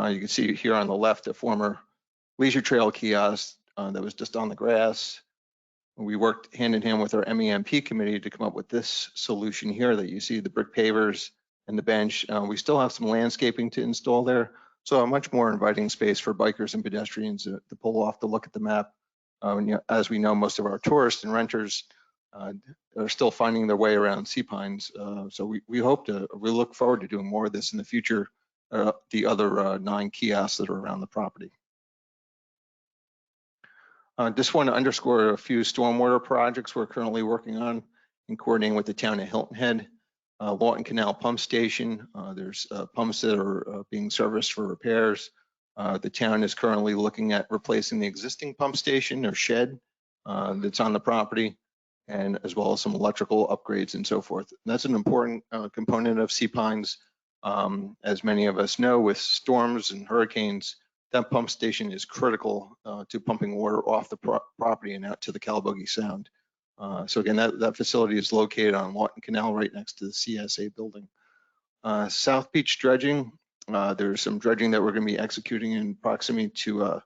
You can see here on the left a former leisure trail kiosk that was just on the grass. We worked hand in hand with our MEMP committee to come up with this solution here that you see, the brick pavers and the bench. We still have some landscaping to install there, so a much more inviting space for bikers and pedestrians to pull off to look at the map. As we know, most of our tourists and renters are still finding their way around Sea Pines. So we look forward to doing more of this in the future, the other 9 kiosks that are around the property. Just want to underscore a few stormwater projects we're currently working on in coordinating with the town of Hilton Head. Lawton Canal Pump Station. There's pumps that are being serviced for repairs. The town is currently looking at replacing the existing pump station or shed that's on the property, and as well as some electrical upgrades and so forth. And that's an important component of Sea Pines. As many of us know, with storms and hurricanes, that pump station is critical to pumping water off the property and out to the Calabogie Sound. So again, that facility is located on Lawton Canal right next to the CSA building. South Beach dredging, there's some dredging that we're going to be executing in proximity to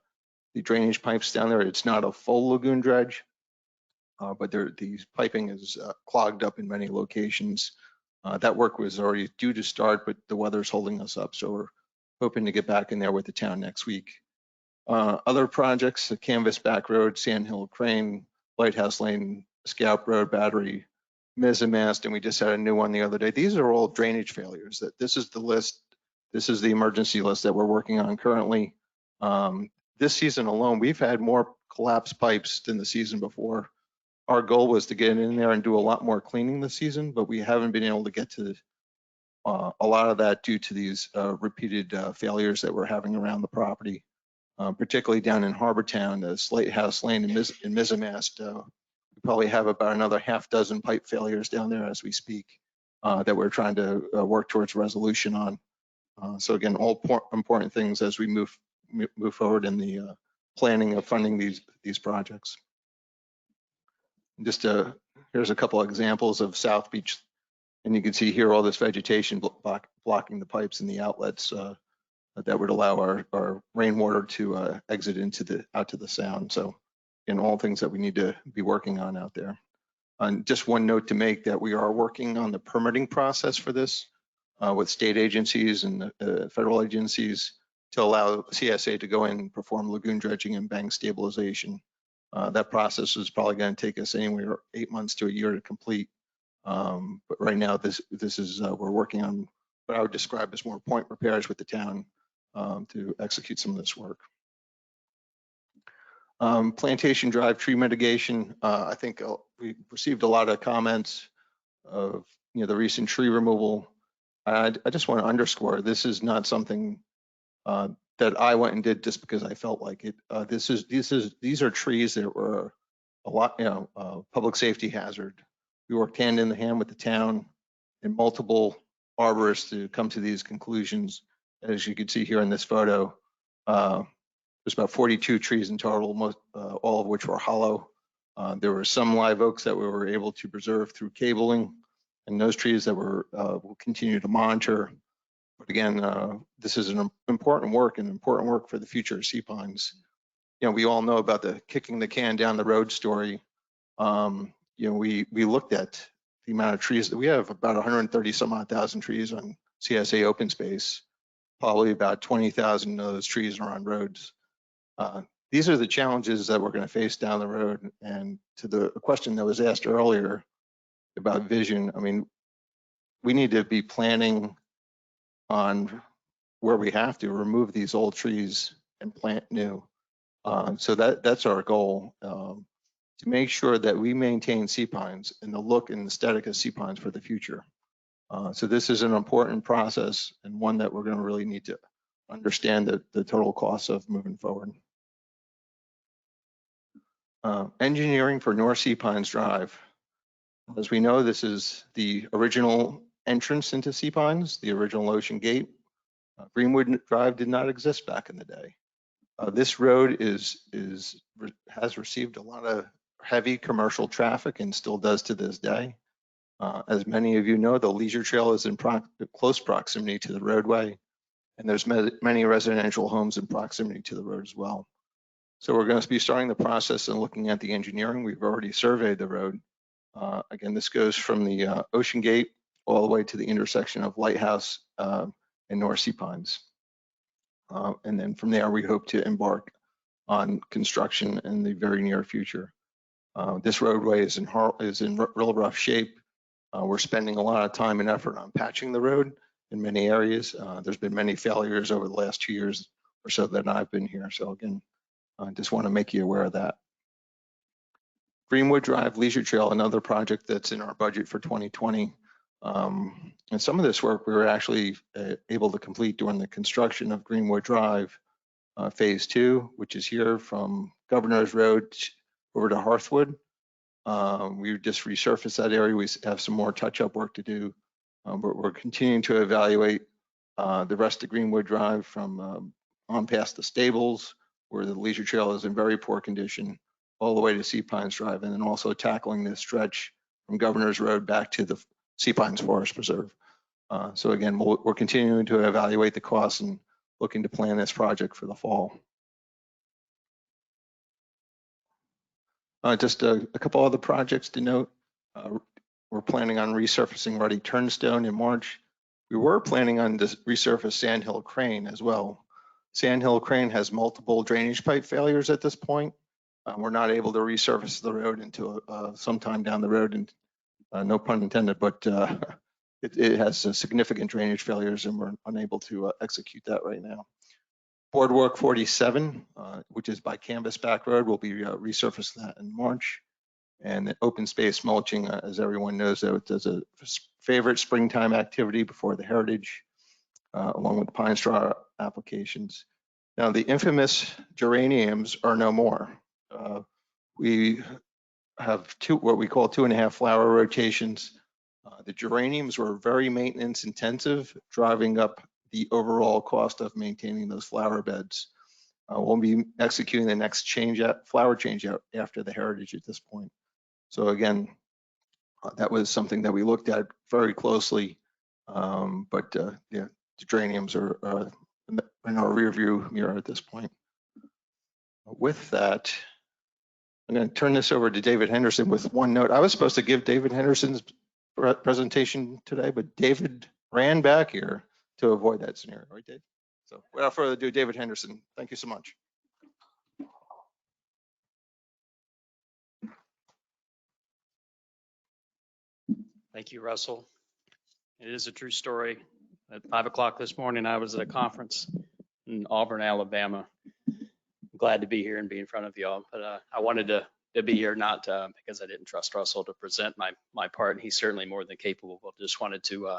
the drainage pipes down there. It's not a full lagoon dredge, but the piping is clogged up in many locations. That work was already due to start, but the weather's holding us up. So we're hoping to get back in there with the town next week. Other projects, the Canvas Back Road, Sand Hill Crane, Lighthouse Lane, Scout Road, Battery, Mizzenmast, and we just had a new one the other day. These are all drainage failures. This is the list. This is the emergency list that we're working on currently. This season alone, we've had more collapsed pipes than the season before. Our goal was to get in there and do a lot more cleaning this season, but we haven't been able to get to a lot of that due to these repeated failures that we're having around the property, particularly down in Harbortown, the Slate House Lane and Mizzenmast. We probably have about another half dozen pipe failures down there as we speak that we're trying to work towards resolution on. So again, all important things as we move forward in the planning of funding these projects. Just here's a couple of examples of South Beach, and you can see here all this vegetation blocking the pipes and the outlets that would allow our rainwater to exit out to the sound. So, in all things that we need to be working on out there. And just one note to make that we are working on the permitting process for this with state agencies and federal agencies to allow CSA to go in and perform lagoon dredging and bank stabilization. That process is probably going to take us anywhere 8 months to a year to complete. But right now, this is we're working on what I would describe as more point repairs with the town to execute some of this work. Plantation Drive tree mitigation. I think we received a lot of comments of the recent tree removal. I just want to underscore this is not something that I went and did just because I felt like it. These are trees that were a lot, public safety hazard. We worked hand in hand with the town and multiple arborists to come to these conclusions. As you can see here in this photo, there's about 42 trees in total, most, all of which were hollow. There were some live oaks that we were able to preserve through cabling, and those trees that we'll continue to monitor. But again, this is an important work for the future of Sea Pines. We all know about the kicking the can down the road story. We looked at the amount of trees that we have, about 130 some odd thousand trees on CSA open space. Probably about 20,000 of those trees are on roads. These are the challenges that we're going to face down the road. And to the question that was asked earlier about vision, I mean, we need to be planning on where we have to remove these old trees and plant new. So that's our goal, to make sure that we maintain Sea Pines and the look and aesthetic of Sea Pines for the future. So this is an important process and one that we're going to really need to understand the total costs of moving forward. Engineering for North Sea Pines Drive. As we know, this is the original entrance into Sea Pines, the original Ocean Gate. Greenwood Drive did not exist back in the day. This road has received a lot of heavy commercial traffic and still does to this day. As many of you know, the leisure trail is in close proximity to the roadway, and there's many residential homes in proximity to the road as well. So we're going to be starting the process and looking at the engineering. We've already surveyed the road. Again, this goes from the Ocean Gate all the way to the intersection of Lighthouse and North Sea Pines. And then from there, we hope to embark on construction in the very near future. This roadway is in real rough shape. We're spending a lot of time and effort on patching the road in many areas. There's been many failures over the last 2 years or so that I've been here. So again, I just want to make you aware of that. Greenwood Drive Leisure Trail, another project that's in our budget for 2020. And some of this work we were actually able to complete during the construction of Greenwood Drive Phase 2, which is here from Governor's Road over to Hearthwood. We just resurfaced that area. We have some more touch-up work to do, but we're continuing to evaluate the rest of Greenwood Drive from on past the stables, where the leisure trail is in very poor condition, all the way to Sea Pines Drive, and then also tackling this stretch from Governor's Road back to the Sea Pines Forest Preserve. So again, we're continuing to evaluate the costs and looking to plan this project for the fall. Just a couple other projects to note. We're planning on resurfacing Ruddy Turnstone in March. We were planning on to resurface Sandhill Crane as well. Sandhill Crane has multiple drainage pipe failures at this point. We're not able to resurface the road until sometime down the road, and no pun intended, but it has significant drainage failures, and we're unable to execute that right now. Boardwalk 47, which is by Canvas Back Road, will be resurfaced that in March. And the open space mulching, as everyone knows, that's a favorite springtime activity before the Heritage, along with the pine straw applications. Now, the infamous geraniums are no more. We have what we call 2.5 flower rotations. The geraniums were very maintenance intensive, driving up the overall cost of maintaining those flower beds. We'll be executing the next flower change out after the Heritage at this point. So again, that was something that we looked at very closely, but yeah, the geraniums are in our rear view mirror at this point. With that, I'm going to turn this over to David Henderson with one note. I was supposed to give David Henderson's presentation today, but David ran back here to avoid that scenario, right, Dave? So without further ado, David Henderson, thank you so much. Thank you, Russell. It is a true story. At 5 o'clock this morning, I was at a conference in Auburn, Alabama. I'm glad to be here and be in front of y'all, but I wanted to be here not because I didn't trust Russell to present my part, and he's certainly more than capable, but just wanted to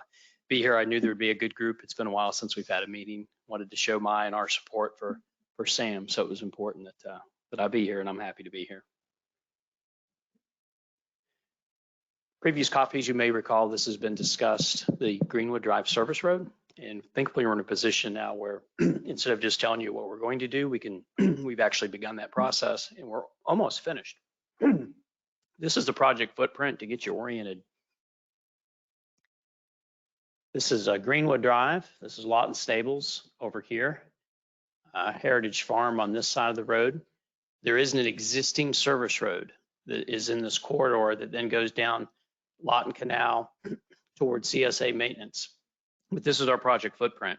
be here. I knew there would be a good group. It's been a while since we've had a meeting. Wanted to show my and our support for Sam, so it was important that I be here, and I'm happy to be here. Previous copies, you may recall, this has been discussed, the Greenwood Drive Service Road. And thankfully, we're in a position now where instead of just telling you what we're going to do, we've actually begun that process, and we're almost finished. This is the project footprint to get you oriented. This is Greenwood Drive. This is Lawton Stables over here. Heritage Farm on this side of the road. There is an existing service road that is in this corridor that then goes down Lawton Canal towards CSA maintenance. But this is our project footprint.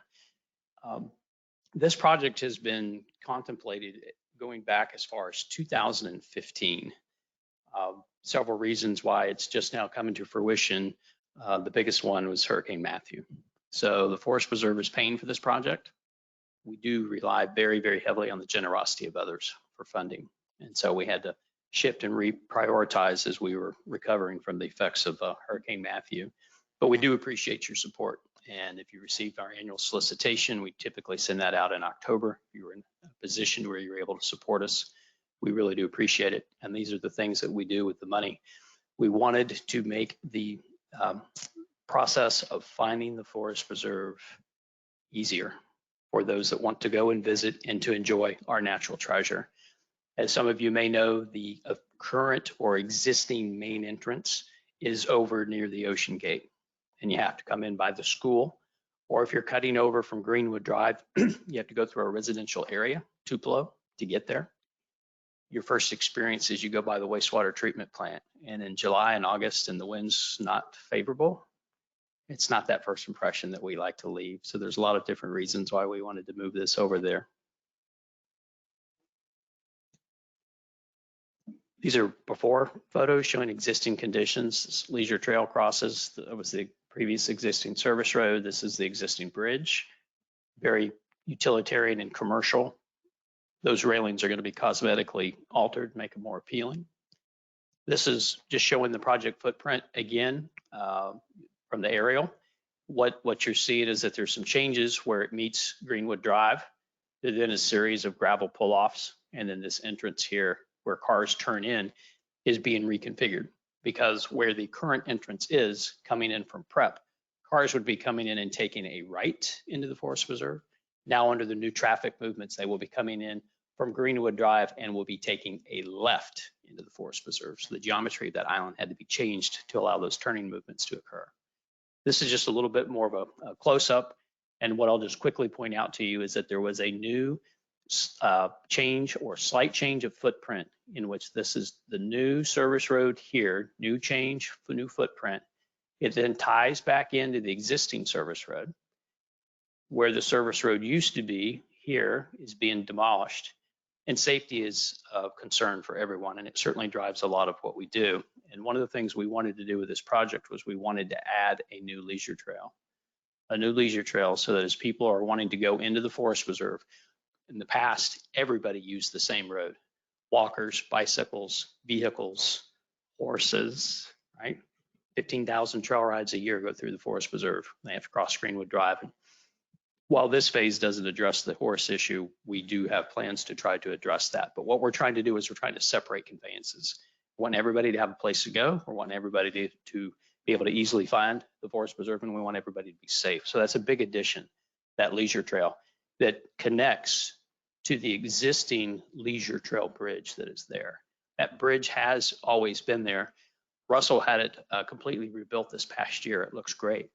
This project has been contemplated going back as far as 2015. Several reasons why it's just now coming to fruition. The biggest one was Hurricane Matthew. So the Forest Preserve is paying for this project. We do rely very, very heavily on the generosity of others for funding. And so we had to shift and reprioritize as we were recovering from the effects of Hurricane Matthew. But we do appreciate your support. And if you received our annual solicitation, we typically send that out in October. If you were in a position where you're able to support us, we really do appreciate it. And these are the things that we do with the money. We wanted to make the process of finding the Forest Preserve easier for those that want to go and visit and to enjoy our natural treasure. As some of you may know, the current or existing main entrance is over near the Ocean Gate, and you have to come in by the school, or if you're cutting over from Greenwood Drive, you have to go through a residential area, Tupelo, to get there. Your first experience is you go by the wastewater treatment plant, and in July and August, and the wind's not favorable, it's not that first impression that we like to leave. So there's a lot of different reasons why we wanted to move this over there. These are before photos showing existing conditions. This leisure trail crosses. That was the previous existing service road. This is the existing bridge. Very utilitarian and commercial. Those railings are going to be cosmetically altered, make them more appealing. This is just showing the project footprint again. from the aerial. What you're seeing is that there's some changes where it meets Greenwood Drive. Then a series of gravel pull-offs, and then this entrance here where cars turn in is being reconfigured, because where the current entrance is coming in from Prep, cars would be coming in and taking a right into the Forest Preserve. Now under the new traffic movements, they will be coming in from Greenwood Drive and will be taking a left into the Forest Preserve. So the geometry of that island had to be changed to allow those turning movements to occur. This is just a little bit more of a close-up. And what I'll just quickly point out to you is that there was a new change or slight change of footprint, in which this is the new service road here, new change, new footprint. It then ties back into the existing service road. Where the service road used to be here is being demolished. And safety is a concern for everyone, and it certainly drives a lot of what we do. And one of the things we wanted to do with this project was we wanted to add a new leisure trail. So that as people are wanting to go into the Forest Preserve, in the past, everybody used the same road. Walkers, bicycles, vehicles, horses, right? 15,000 trail rides a year go through the Forest Preserve. They have to cross Greenwood Drive. And while this phase doesn't address the horse issue, we do have plans to try to address that. But what we're trying to do is we're trying to separate conveyances. We want everybody to have a place to go. We want everybody to be able to easily find the Forest Preserve, and we want everybody to be safe. So that's a big addition, that leisure trail that connects to the existing leisure trail bridge that is there. That bridge has always been there. Russell had it completely rebuilt this past year. It looks great.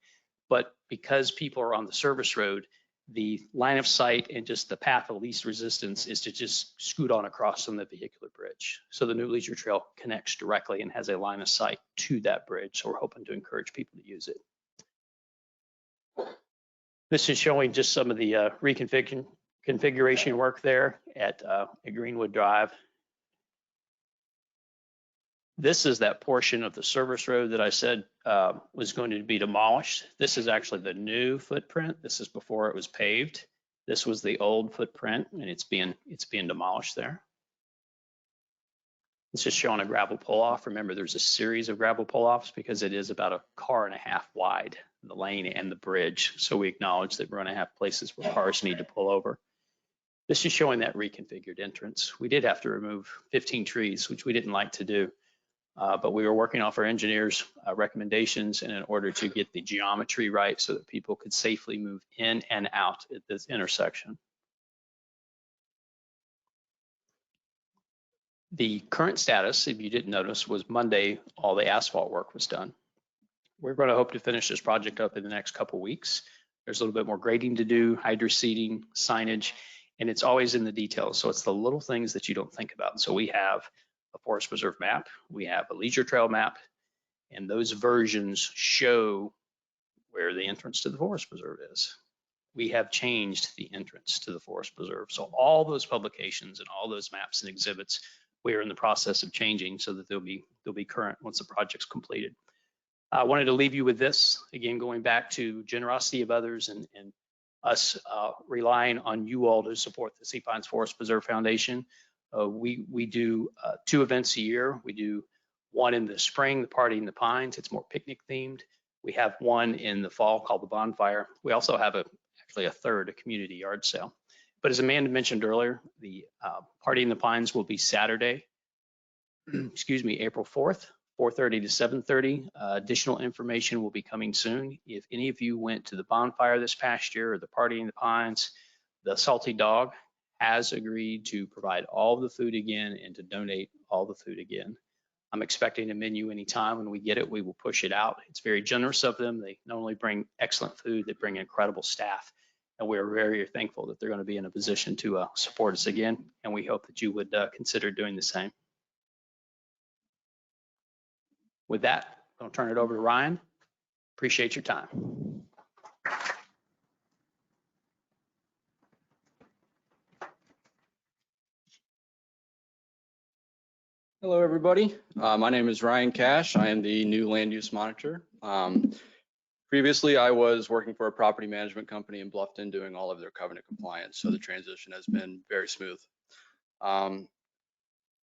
But because people are on the service road, the line of sight and just the path of least resistance is to just scoot on across from the vehicular bridge. So the new leisure trail connects directly and has a line of sight to that bridge. So we're hoping to encourage people to use it. This is showing just some of the configuration work there at Greenwood Drive. This is that portion of the service road that I said was going to be demolished. This is actually the new footprint. This is before it was paved. This was the old footprint, and it's being demolished there. It's just showing a gravel pull-off. Remember, there's a series of gravel pull-offs because it is about a car and a half wide, the lane and the bridge. So we acknowledge that we're going to have places where cars need to pull over. This is showing that reconfigured entrance. We did have to remove 15 trees, which we didn't like to do. But we were working off our engineers' recommendations, and in order to get the geometry right so that people could safely move in and out at this intersection. The current status, if you didn't notice, was Monday, all the asphalt work was done. We're going to hope to finish this project up in the next couple weeks. There's a little bit more grading to do, hydro seeding, signage, and it's always in the details. So it's the little things that you don't think about. So we have a Forest Preserve map, we have a leisure trail map, and those versions show where the entrance to the Forest Preserve is. We have changed the entrance to the Forest Preserve. So all those publications and all those maps and exhibits, we are in the process of changing so that they'll be current once the project's completed. I wanted to leave you with this, again, going back to generosity of others and us relying on you all to support the Sea Pines Forest Preserve Foundation. We do 2 events a year. We do one in the spring, the Party in the Pines. It's more picnic themed. We have one in the fall called the Bonfire. We also have actually a third, a community yard sale. But as Amanda mentioned earlier, the Party in the Pines will be Saturday, excuse me, April 4th, 4:30 to 7:30. Additional information will be coming soon. If any of you went to the Bonfire this past year or the Party in the Pines, the Salty Dog has agreed to provide all the food again and to donate all the food again. I'm expecting a menu anytime. When we get it, we will push it out. It's very generous of them. They not only bring excellent food, they bring incredible staff. And we're very thankful that they're going to be in a position to support us again. And we hope that you would consider doing the same. With that, I'll turn it over to Ryan. Appreciate your time. Hello, everybody. My name is Ryan Cash. I am the new land use monitor. Previously, I was working for a property management company in Bluffton doing all of their covenant compliance, so the transition has been very smooth.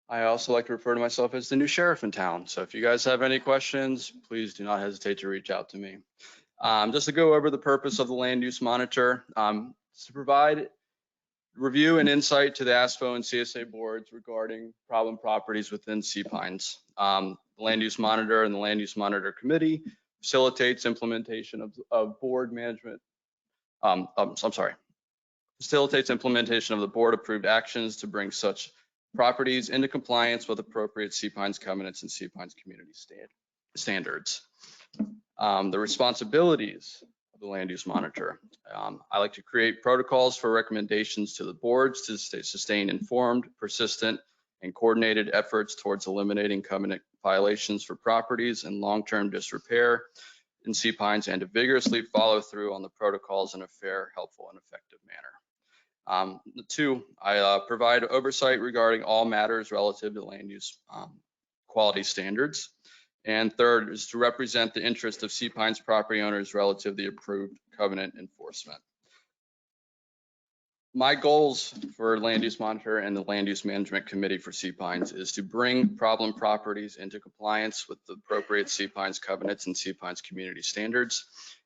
I also like to refer to myself as the new sheriff in town. So if you guys have any questions, please do not hesitate to reach out to me. Just to go over the purpose of the land use monitor, is to provide review and insight to the ASFO and CSA boards regarding problem properties within Sea Pines. The land use monitor and the land use monitor committee facilitates implementation of board management. Facilitates implementation of the board approved actions to bring such properties into compliance with appropriate Sea Pines covenants and Sea Pines community standards. The responsibilities of the land use monitor. I like to create protocols for recommendations to the boards to sustain informed, persistent, and coordinated efforts towards eliminating covenant violations for properties and long-term disrepair in Sea Pines, and to vigorously follow through on the protocols in a fair, helpful, and effective manner. Two, I provide oversight regarding all matters relative to land use quality standards. And third is to represent the interest of Sea Pines property owners relative to the approved covenant enforcement. My goals for Land Use Monitor and the Land Use Management Committee for Sea Pines is to bring problem properties into compliance with the appropriate Sea Pines covenants and Sea Pines community standards,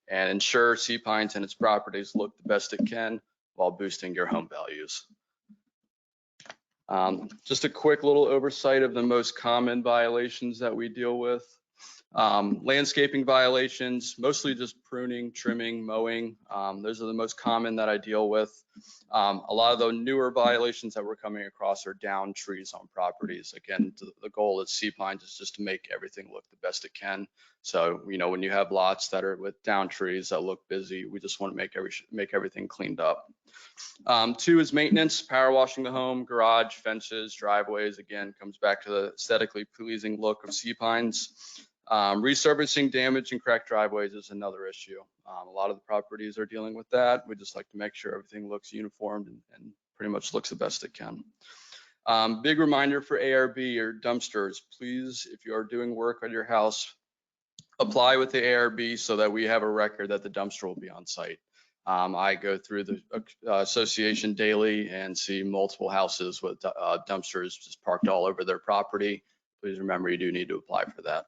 and ensure Sea Pines and its properties look the best it can while boosting your home values. Just a quick little oversight of the most common violations that we deal with. Landscaping violations, mostly just pruning, trimming, mowing. Those are the most common that I deal with. A lot of the newer violations that we're coming across are down trees on properties. Again, the goal at Sea Pines is just to make everything look the best it can. So, you know, when you have lots that are with down trees that look busy, we just want to make everything cleaned up. Two is maintenance, power washing the home, garage, fences, driveways. Again, comes back to the aesthetically pleasing look of Sea Pines. Resurfacing damaged and cracked driveways is another issue. A lot of the properties are dealing with that. We just like to make sure everything looks uniformed and pretty much looks the best it can. Big reminder for ARB or dumpsters, please, if you are doing work on your house, apply with the ARB so that we have a record that the dumpster will be on site. I go through the association daily and see multiple houses with dumpsters just parked all over their property. Please remember you do need to apply for that.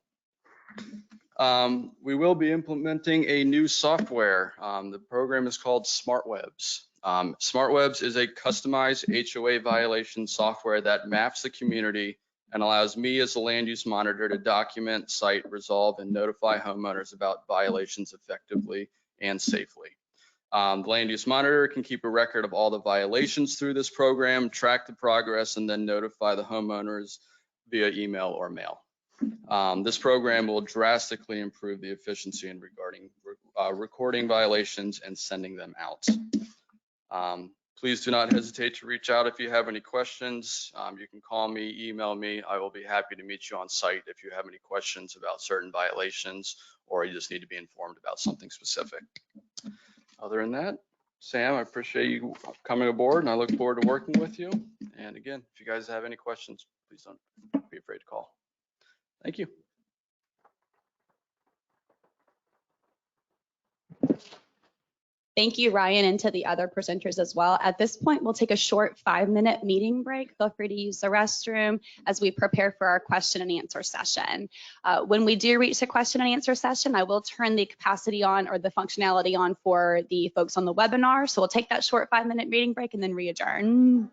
We will be implementing a new software. The program is called SmartWebs. SmartWebs is a customized HOA violation software that maps the community and allows me as a land use monitor to document, cite, resolve, and notify homeowners about violations effectively and safely. The land use monitor can keep a record of all the violations through this program, track the progress, and then notify the homeowners via email or mail. This program will drastically improve the efficiency in regarding recording violations and sending them out. Please do not hesitate to reach out if you have any questions. You can call me, email me. I will be happy to meet you on site if you have any questions about certain violations or you just need to be informed about something specific. Other than that, Sam, I appreciate you coming aboard and I look forward to working with you. And again, if you guys have any questions, please don't be afraid to call. Thank you. Thank you, Ryan, and to the other presenters as well. At this point, we'll take a short 5-minute meeting break. Feel free to use the restroom as we prepare for our question and answer session. When we do reach the question and answer session, I will turn the capacity on or the functionality on for the folks on the webinar. So we'll take that short 5-minute meeting break and then re-adjourn.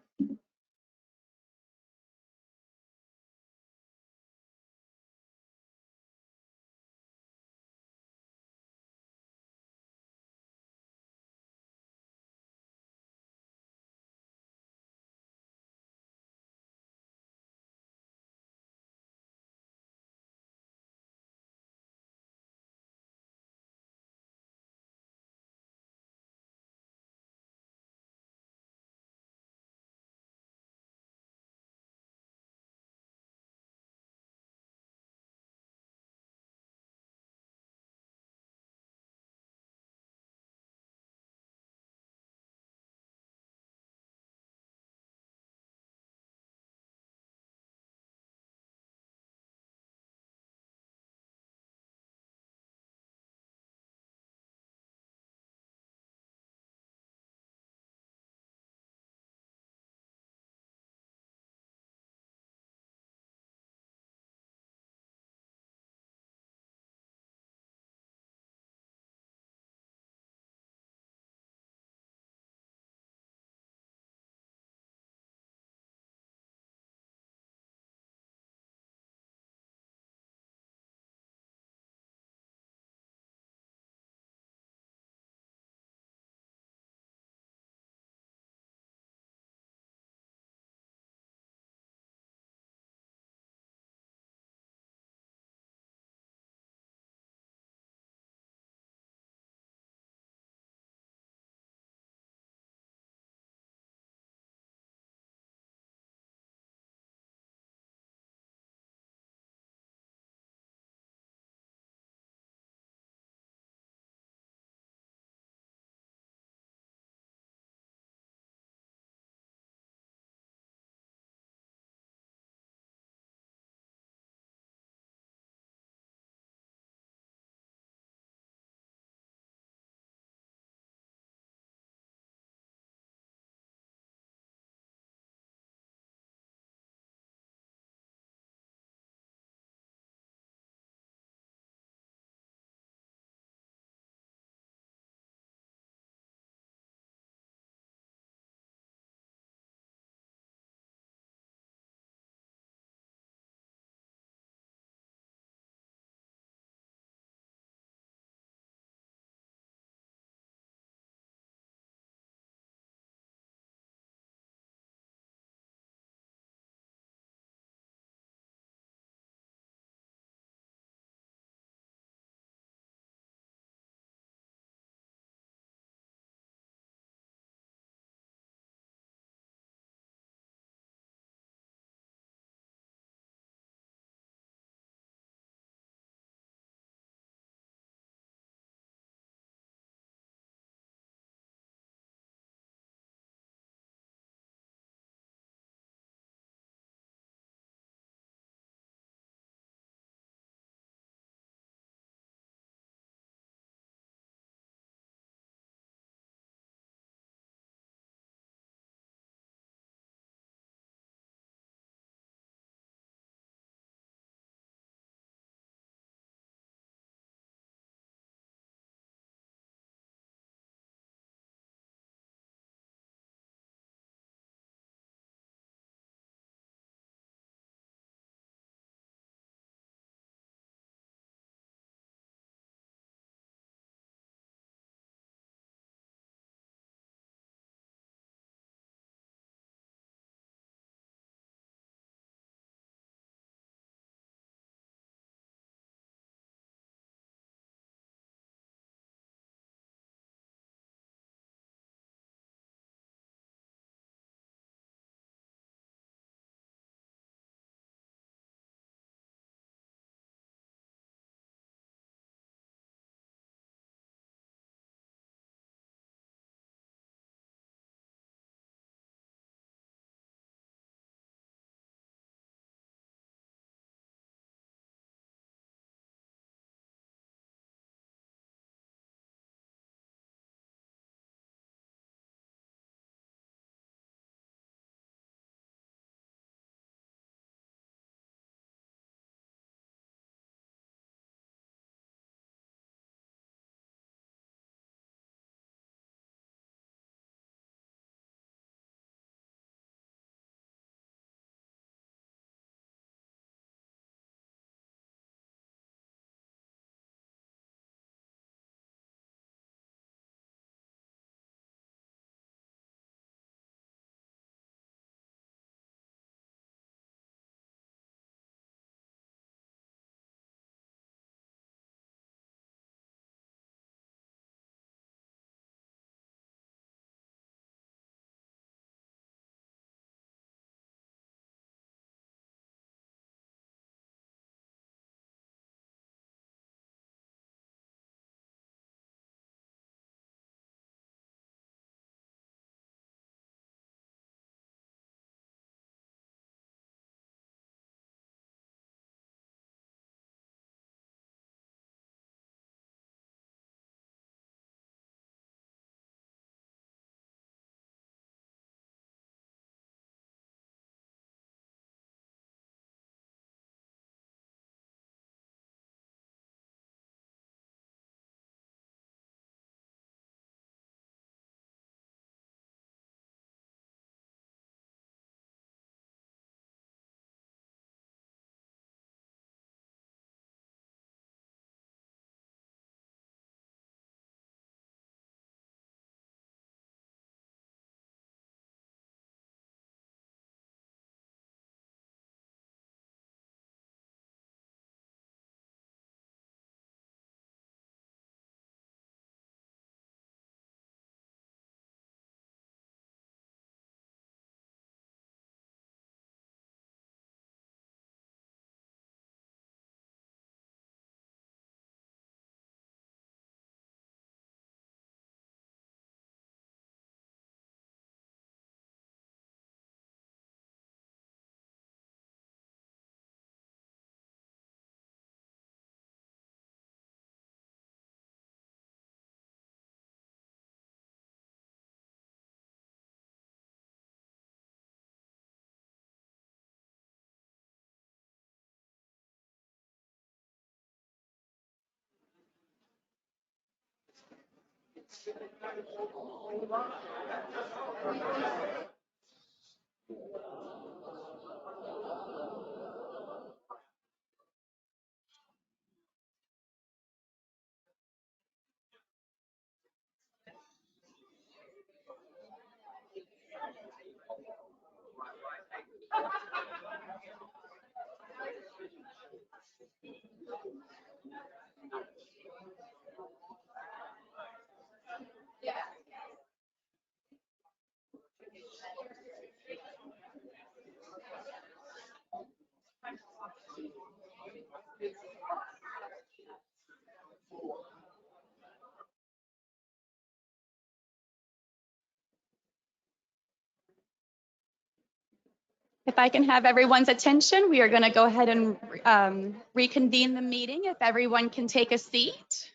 If I can have everyone's attention, we are going to go ahead and reconvene the meeting. If everyone can take a seat.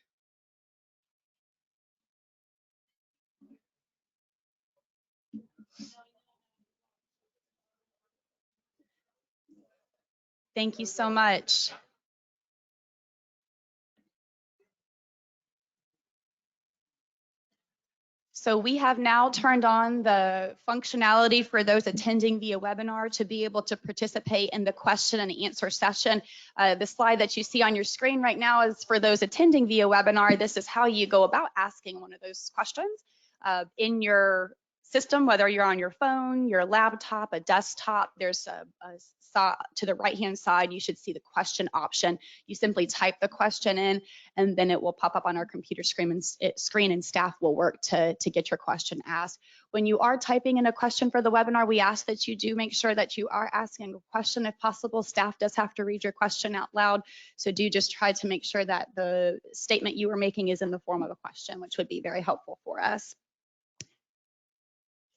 Thank you so much. So we have now turned on the functionality for those attending via webinar to be able to participate in the question and answer session. The slide that you see on your screen right now is for those attending via webinar. This is how you go about asking one of those questions in your system, whether you're on your phone, your laptop, a desktop. There's to the right-hand side, you should see the question option. You simply type the question in, and then it will pop up on our computer screen, and staff will work to get your question asked. When you are typing in a question for the webinar, we ask that you do make sure that you are asking a question. If possible, staff does have to read your question out loud. So do just try to make sure that the statement you are making is in the form of a question, which would be very helpful for us.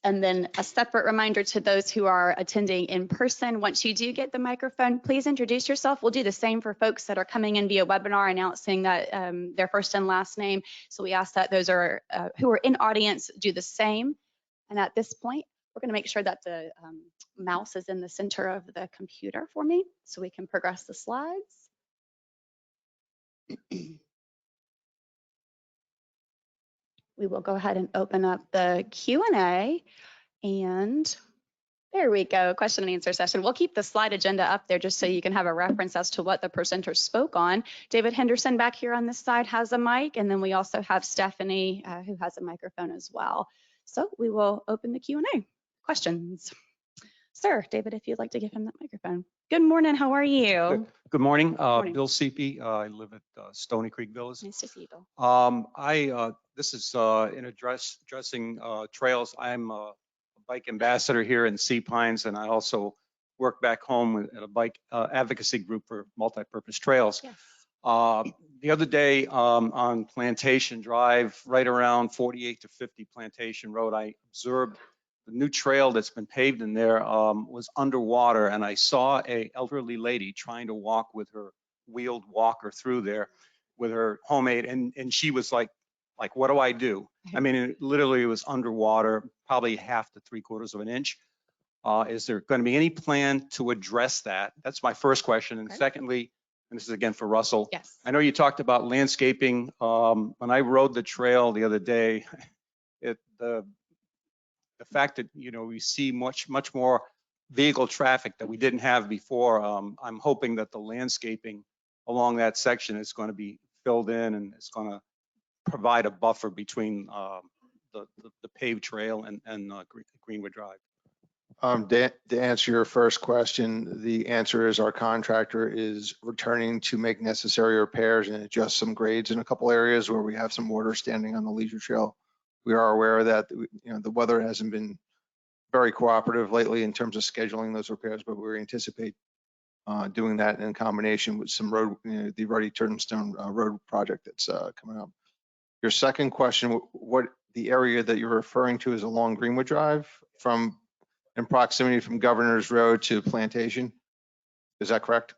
And then a separate reminder to those who are attending in person, once you do get the microphone, please introduce yourself. We'll do the same for folks that are coming in via webinar, announcing that their first and last name. So we ask that those are who are in audience do the same. And at this point, we're going to make sure that the mouse is in the center of the computer for me so we can progress the slides. We will go ahead and open up the Q&A, and there we go, question and answer session. We'll keep the slide agenda up there just so you can have a reference as to what the presenters spoke on. David Henderson back here on this side has a mic, and then we also have Stephanie who has a microphone as well. So we will open the Q&A. Questions? Sir, David, if you'd like to give him that microphone. Good morning, how are you? Good morning, morning. Bill Seepy. I live at Stony Creek Villas. Nice to see you, Bill. This is in addressing trails. I'm a bike ambassador here in Sea Pines, and I also work back home at a bike advocacy group for multi-purpose trails. Yes. The other day on Plantation Drive, right around 48 to 50 Plantation Road, I observed the new trail that's been paved in there was underwater, and I saw a elderly lady trying to walk with her wheeled walker through there with her homemade, and she was like, what do I do? I mean, it literally was underwater, probably 1/2 to 3/4 of an inch. Is there going to be any plan to address that? That's my first question. And secondly, and this is again for Russell. Yes. I know you talked about landscaping. When I rode the trail the other day, the fact that, you know, we see much more vehicle traffic that we didn't have before. I'm hoping that the landscaping along that section is going to be filled in, and it's going to provide a buffer between the paved trail and Greenwood Drive. To answer your first question, the answer is our contractor is returning to make necessary repairs and adjust some grades in a couple areas where we have some water standing on the leisure trail. We are aware of that. You know, the weather hasn't been very cooperative lately in terms of scheduling those repairs, but we anticipate doing that in combination with some road, the Ruddy Turnstone road project that's coming up. Your second question, what the area that you're referring to is along Greenwood Drive in proximity from Governor's Road to Plantation. Is that correct?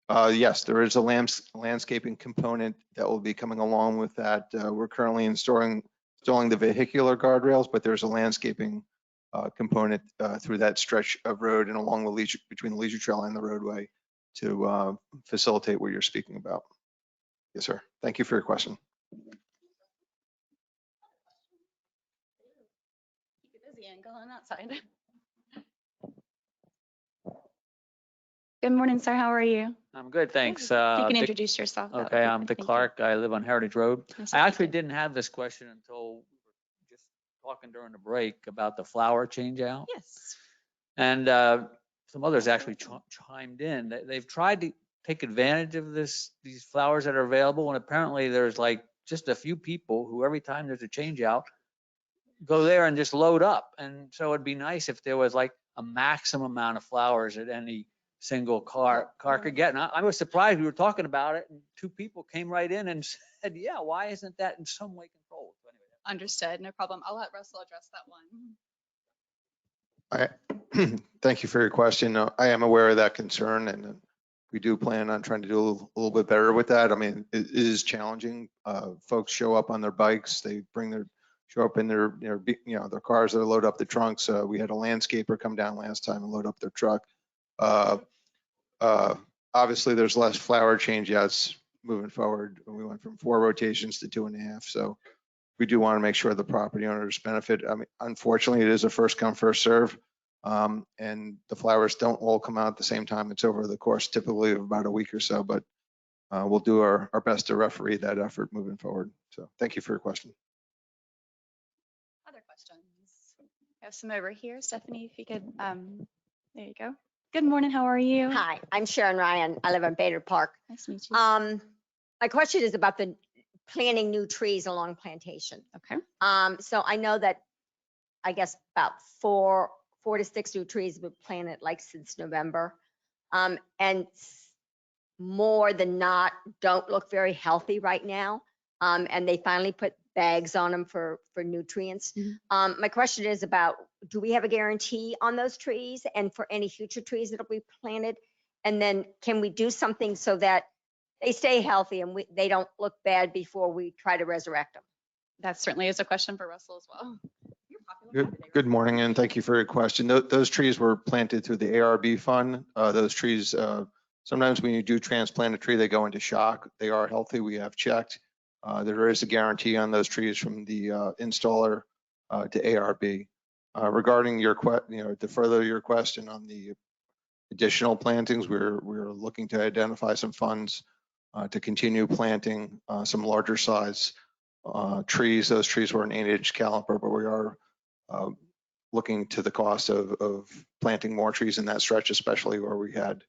Yes, there is a landscaping component that will be coming along with that. We're currently installing the vehicular guardrails, but there's a landscaping component through that stretch of road and along the between the leisure trail and the roadway to facilitate what you're speaking about. Yes, sir. Thank you for your question. busy and going outside. Good morning, sir. How are you? I'm good, thanks. If you can Dick- introduce yourself. that would Okay, be I'm great. Dick Thank you. Clark. I live on Heritage Road. Yes, I sir. actually didn't have this question until we were just talking during the break about the flower change out. Yes. And some others actually chimed in. They've tried to take advantage of these flowers that are available, and apparently there's like just a few people who every time there's a change out, go there and just load up. And so it'd be nice if there was like a maximum amount of flowers that any single car could get. And I was surprised we were talking about it, and two people came right in and said, yeah, why isn't that in some way controlled? So anyway, Understood. No problem. I'll let Russell address that one. Thank you for your question. I am aware of that concern, and we do plan on trying to do a little bit better with that. I mean, it is challenging. Folks show up on their bikes. They show up in their their cars that load up the trunks. We had a landscaper come down last time and load up their truck. Obviously, there's less flower change outs moving forward. We went from 4 rotations to 2.5. So we do want to make sure the property owners benefit. I mean, unfortunately, it is a first come, first serve. And the flowers don't all come out at the same time. It's over the course typically of about a week or so, but we'll do our best to referee that effort moving forward. So thank you for your question. Other questions? We have some over here. Stephanie, if you could, there you go. Good morning. How are you? Hi, I'm Sharon Ryan. I live on Bader Park. Nice to meet you. My question is about the planting new trees along Plantation. Okay. So I know that, I guess about four to six new trees have been planted like since November. And more than not, don't look very healthy right now. And they finally put bags on them for nutrients. My question is about, do we have a guarantee on those trees and for any future trees that'll be planted? And then can we do something so that they stay healthy and they don't look bad before we try to resurrect them? That certainly is a question for Russell as well. Good morning, and thank you for your question. Those trees were planted through the ARB fund. Those trees, sometimes when you do transplant a tree, they go into shock. They are healthy. We have checked. There is a guarantee on those trees from the installer to ARB. Regarding your to further your question on the additional plantings, we're looking to identify some funds to continue planting some larger size trees. Those trees were an 8-inch caliper, but we are looking to the cost of planting more trees in that stretch, especially where we had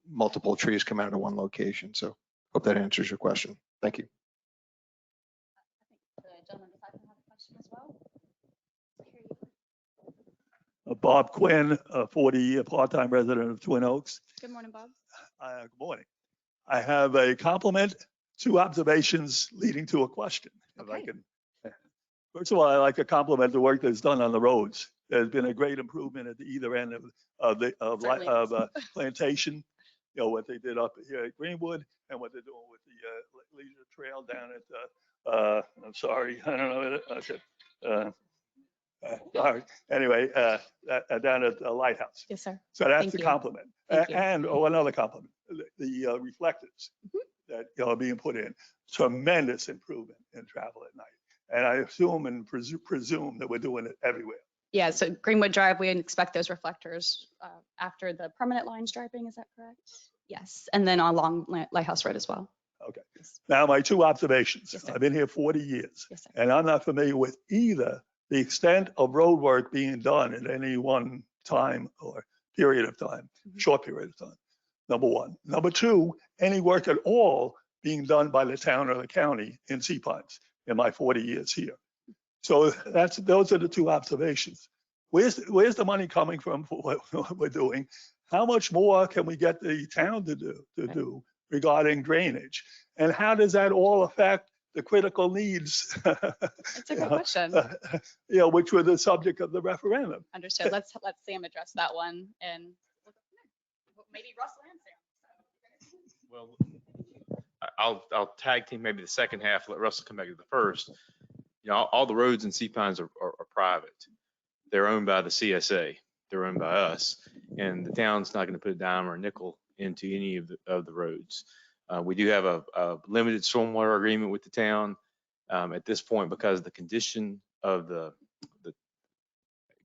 multiple trees come out of one location. So hope that answers your question. Thank you. I think the gentleman beside him had a question as well. Bob Quinn, a 40-year part-time resident of Twin Oaks. Good morning, Bob. Good morning. I have a compliment, 2 observations leading to a question. If I can. First of all, I like to compliment the work that's done on the roads. There's been a great improvement at either end of Plantation. You know, what they did up here at Greenwood and what they're doing with the leisure trail down at, I'm sorry, I don't know. Sorry. Anyway, down at the Lighthouse. Yes, sir. So that's Thank the you. compliment. Thank you. And another compliment, the reflectors that are being put in. Tremendous improvement in travel at night. And I assume and presume that we're doing it everywhere. Yeah, so Greenwood Drive, we expect those reflectors after the permanent line striping, is that correct? Yes, and then along Lighthouse Road as well. Okay. Now my 2 observations. Yes, sir. I've been here 40 years. Yes, sir. And I'm not familiar with either the extent of road work being done at any one time or period of time, short period of time, number 1. Number 2, any work at all being done by the town or the county in Sea Pines in my 40 years here. So those are the 2 observations. Where's the money coming from for what we're doing? How much more can we get the town to do regarding drainage? And how does that all affect the critical needs? That's a good question. Which were the subject of the referendum. Understood. Let's Sam address that one, and maybe Russell and Sam. Well, I'll tag team maybe the second half, let Russell come back to the first. You know, all the roads in Sea Pines are private. They're owned by the CSA. They're owned by us, and the town's not going to put a dime or a nickel into any of the roads. We do have a limited stormwater agreement with the town at this point because of the condition of the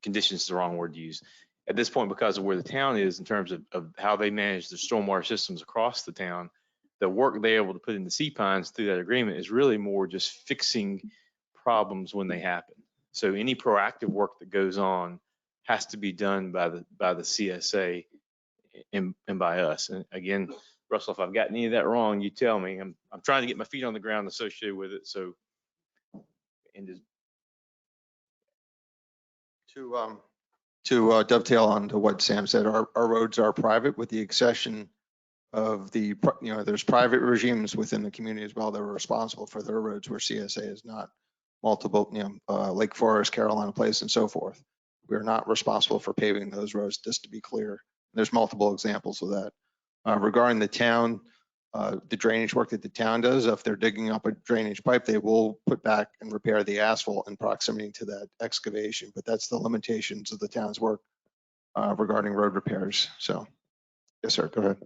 conditions is the wrong word to use. At this point, because of where the town is in terms of how they manage the stormwater systems across the town, the work they're able to put into Sea Pines through that agreement is really more just fixing problems when they happen. So any proactive work that goes on has to be done by the CSA and by us. And again, Russell, if I've got any of that wrong, you tell me. I'm trying to get my feet on the ground associated with it. So, and just To dovetail on to what Sam said, our roads are private with the exception of there's private regimes within the community as well that are responsible for their roads where CSA is not. Multiple, Lake Forest, Carolina Place, and so forth. We're not responsible for paving those roads, just to be clear. There's multiple examples of that. Regarding the town, the drainage work that the town does, if they're digging up a drainage pipe, they will put back and repair the asphalt in proximity to that excavation, but that's the limitations of the town's work regarding road repairs. So, yes, sir, go ahead.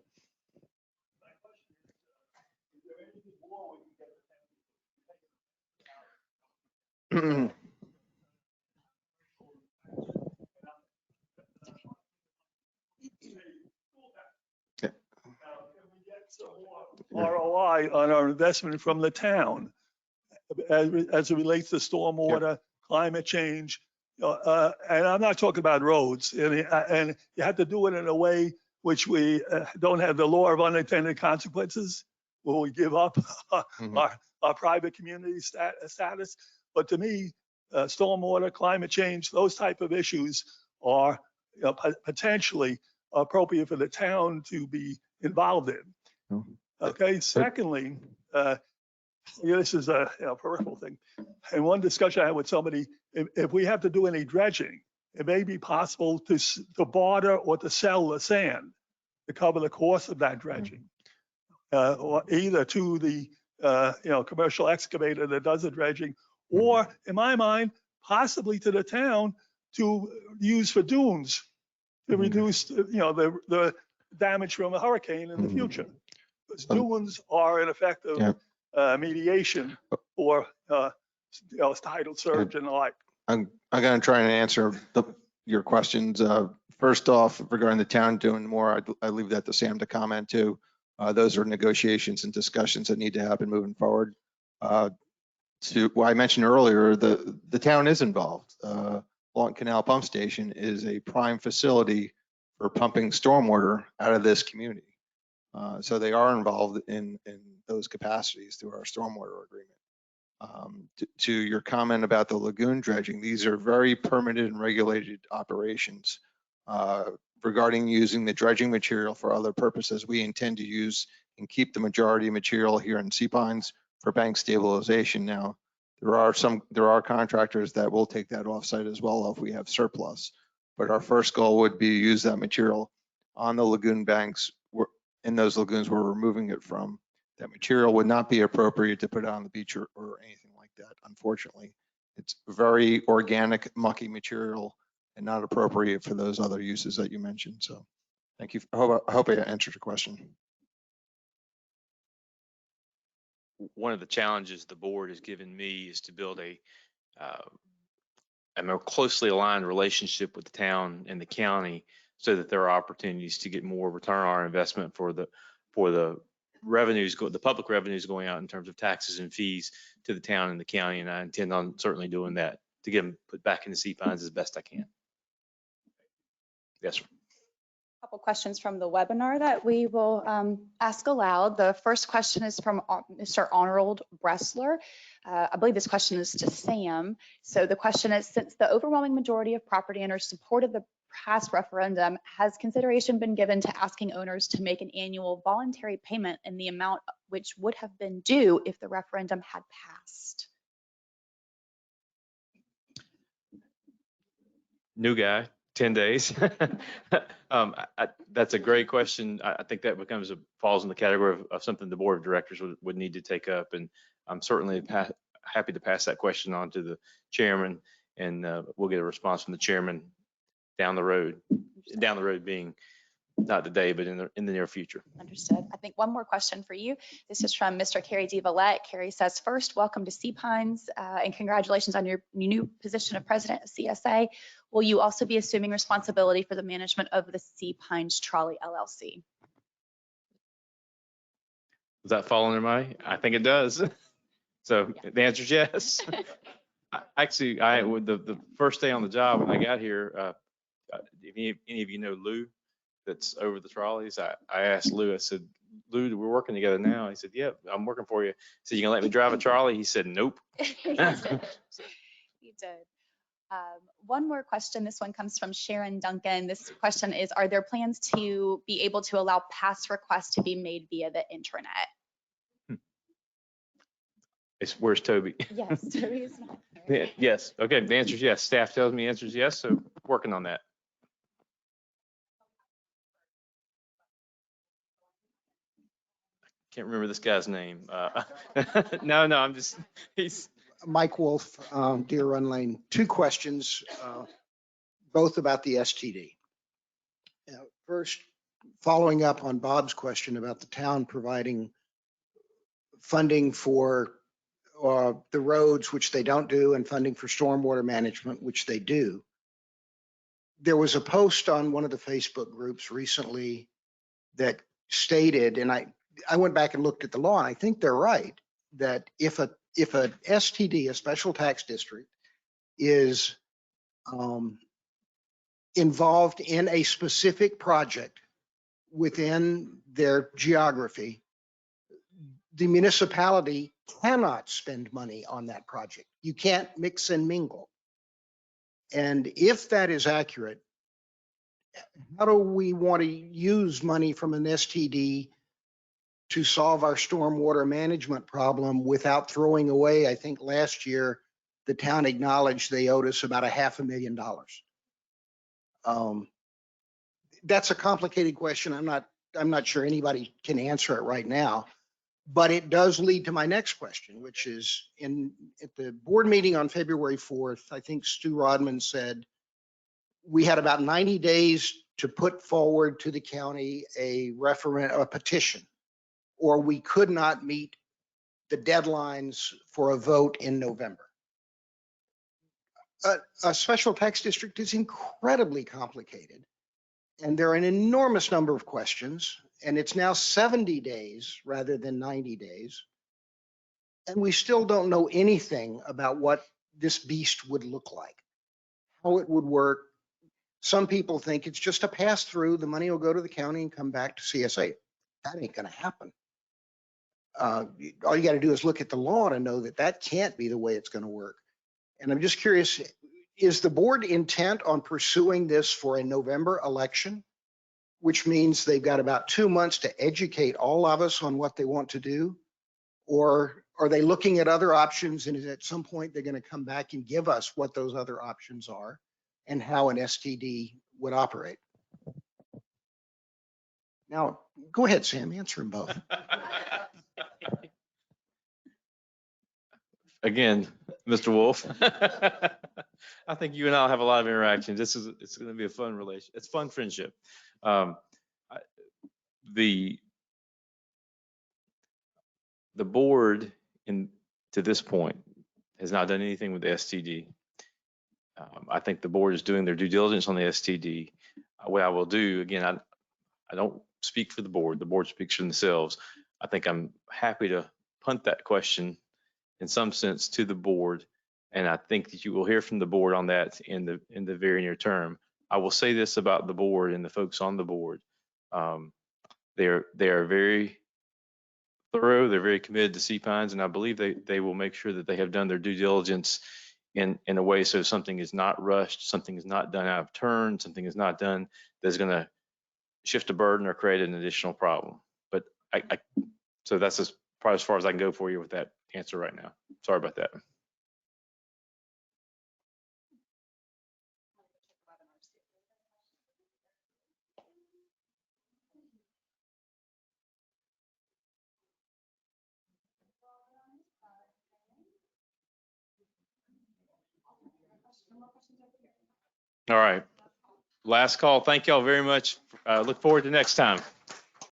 ROI on our investment from the town as it relates to stormwater, climate change, and I'm not talking about roads. And you have to do it in a way which we don't have the law of unintended consequences, where we give up our private community status. But to me, stormwater, climate change, those type of issues are potentially appropriate for the town to be involved in. Okay. Secondly, this is a peripheral thing. And one discussion I had with somebody, if we have to do any dredging, it may be possible to barter or to sell the sand to cover the cost of that dredging, or either to the commercial excavator that does the dredging, or in my mind, possibly to the town to use for dunes to reduce the damage from a hurricane in the future. Because dunes are an effective mediation for tidal surge and the like. I'm going to try and answer your questions. First off, regarding the town doing more, I leave that to Sam to comment too. Those are negotiations and discussions that need to happen moving forward. To what I mentioned earlier, the town is involved. Lawton Canal Pump Station is a prime facility for pumping stormwater out of this community. So they are involved in those capacities through our stormwater agreement. To your comment about the lagoon dredging, these are very permitted and regulated operations. Regarding using the dredging material for other purposes, we intend to use and keep the majority of material here in Sea Pines for bank stabilization. Now, there are contractors that will take that offsite as well if we have surplus. But our first goal would be to use that material on the lagoon banks in those lagoons where we're removing it from. That material would not be appropriate to put on the beach or anything like that, unfortunately. It's very organic, mucky material and not appropriate for those other uses that you mentioned. So thank you. I hope I answered your question. One of the challenges the board has given me is to build a more closely aligned relationship with the town and the county so that there are opportunities to get more return on our investment for the revenues, the public revenues going out in terms of taxes and fees to the town and the county. And I intend on certainly doing that to get them put back into Sea Pines as best I can. Yes, sir. Couple questions from the webinar that we will ask aloud. The first question is from Mr. Arnold Bressler. I believe this question is to Sam. So the question is, since the overwhelming majority of property owners supported the past referendum, has consideration been given to asking owners to make an annual voluntary payment in the amount which would have been due if the referendum had passed? New guy, 10 days. That's a great question. I think that falls in the category of something the board of directors would need to take up. And I'm certainly happy to pass that question on to the chairman, and we'll get a response from the chairman down the road being not today, but in the near future. Understood. I think one more question for you. This is from Mr. Kerry D. Vallette. Kerry says, first, welcome to Sea Pines and congratulations on your new position of president of CSA. Will you also be assuming responsibility for the management of the Sea Pines Trolley LLC? Does that fall under my? I think it does. So the answer is yes. Actually, with the first day on the job when I got here, if any of you know Lou, that's over the trolleys, I asked Lou, I said, Lou, we're working together now. He said, yeah, I'm working for you. I said, you gonna let me drive a trolley? He said, nope. He did. He did. One more question. This one comes from Sharon Duncan. This question is, are there plans to be able to allow pass requests to be made via the intranet? Where's Toby? Yes, Toby is not Yeah, yes. Okay. The answer is yes. Staff tells me the answer is yes. So working on that. Can't remember this guy's name. No, I'm just, he's. Mike Wolf, Deer Run Lane. Two questions, both about the STD. First, following up on Bob's question about the town providing funding for the roads, which they don't do, and funding for stormwater management, which they do. There was a post on one of the Facebook groups recently that stated, and I went back and looked at the law, and I think they're right, that if a STD, a special tax district, is involved in a specific project within their geography, the municipality cannot spend money on that project. You can't mix and mingle. And if that is accurate, how do we want to use money from an STD to solve our stormwater management problem without throwing away? I think last year, the town acknowledged they owed us about $500,000. That's a complicated question. I'm not sure anybody can answer it right now, but it does lead to my next question, which is at the board meeting on February 4th, I think Stu Rodman said we had about 90 days to put forward to the county a petition, or we could not meet the deadlines for a vote in November. A special tax district is incredibly complicated, and there are an enormous number of questions, and it's now 70 days rather than 90 days. And we still don't know anything about what this beast would look like, how it would work. Some people think it's just a pass through. The money will go to the county and come back to CSA. That ain't going to happen. All you got to do is look at the law to know that that can't be the way it's going to work. And I'm just curious, is the board intent on pursuing this for a November election, which means they've got about 2 months to educate all of us on what they want to do? Or are they looking at other options, and at some point they're going to come back and give us what those other options are and how an STD would operate? Now, go ahead, Sam, answer them both. Again, Mr. Wolf, I think you and I'll have a lot of interactions. It's going to be a fun relation. It's fun friendship. The board to this point has not done anything with the STD. I think the board is doing their due diligence on the STD. What I will do, again, I don't speak for the board. The board speaks for themselves. I think I'm happy to punt that question in some sense to the board, and I think that you will hear from the board on that in the very near term. I will say this about the board and the folks on the board. They are very thorough. They're very committed to Sea Pines, and I believe they will make sure that they have done their due diligence in a way so something is not rushed, something is not done out of turn, something is not done that's going to shift a burden or create an additional problem. But so that's probably as far as I can go for you with that answer right now. Sorry about that. All right. Last call. Thank y'all very much. Look forward to next time.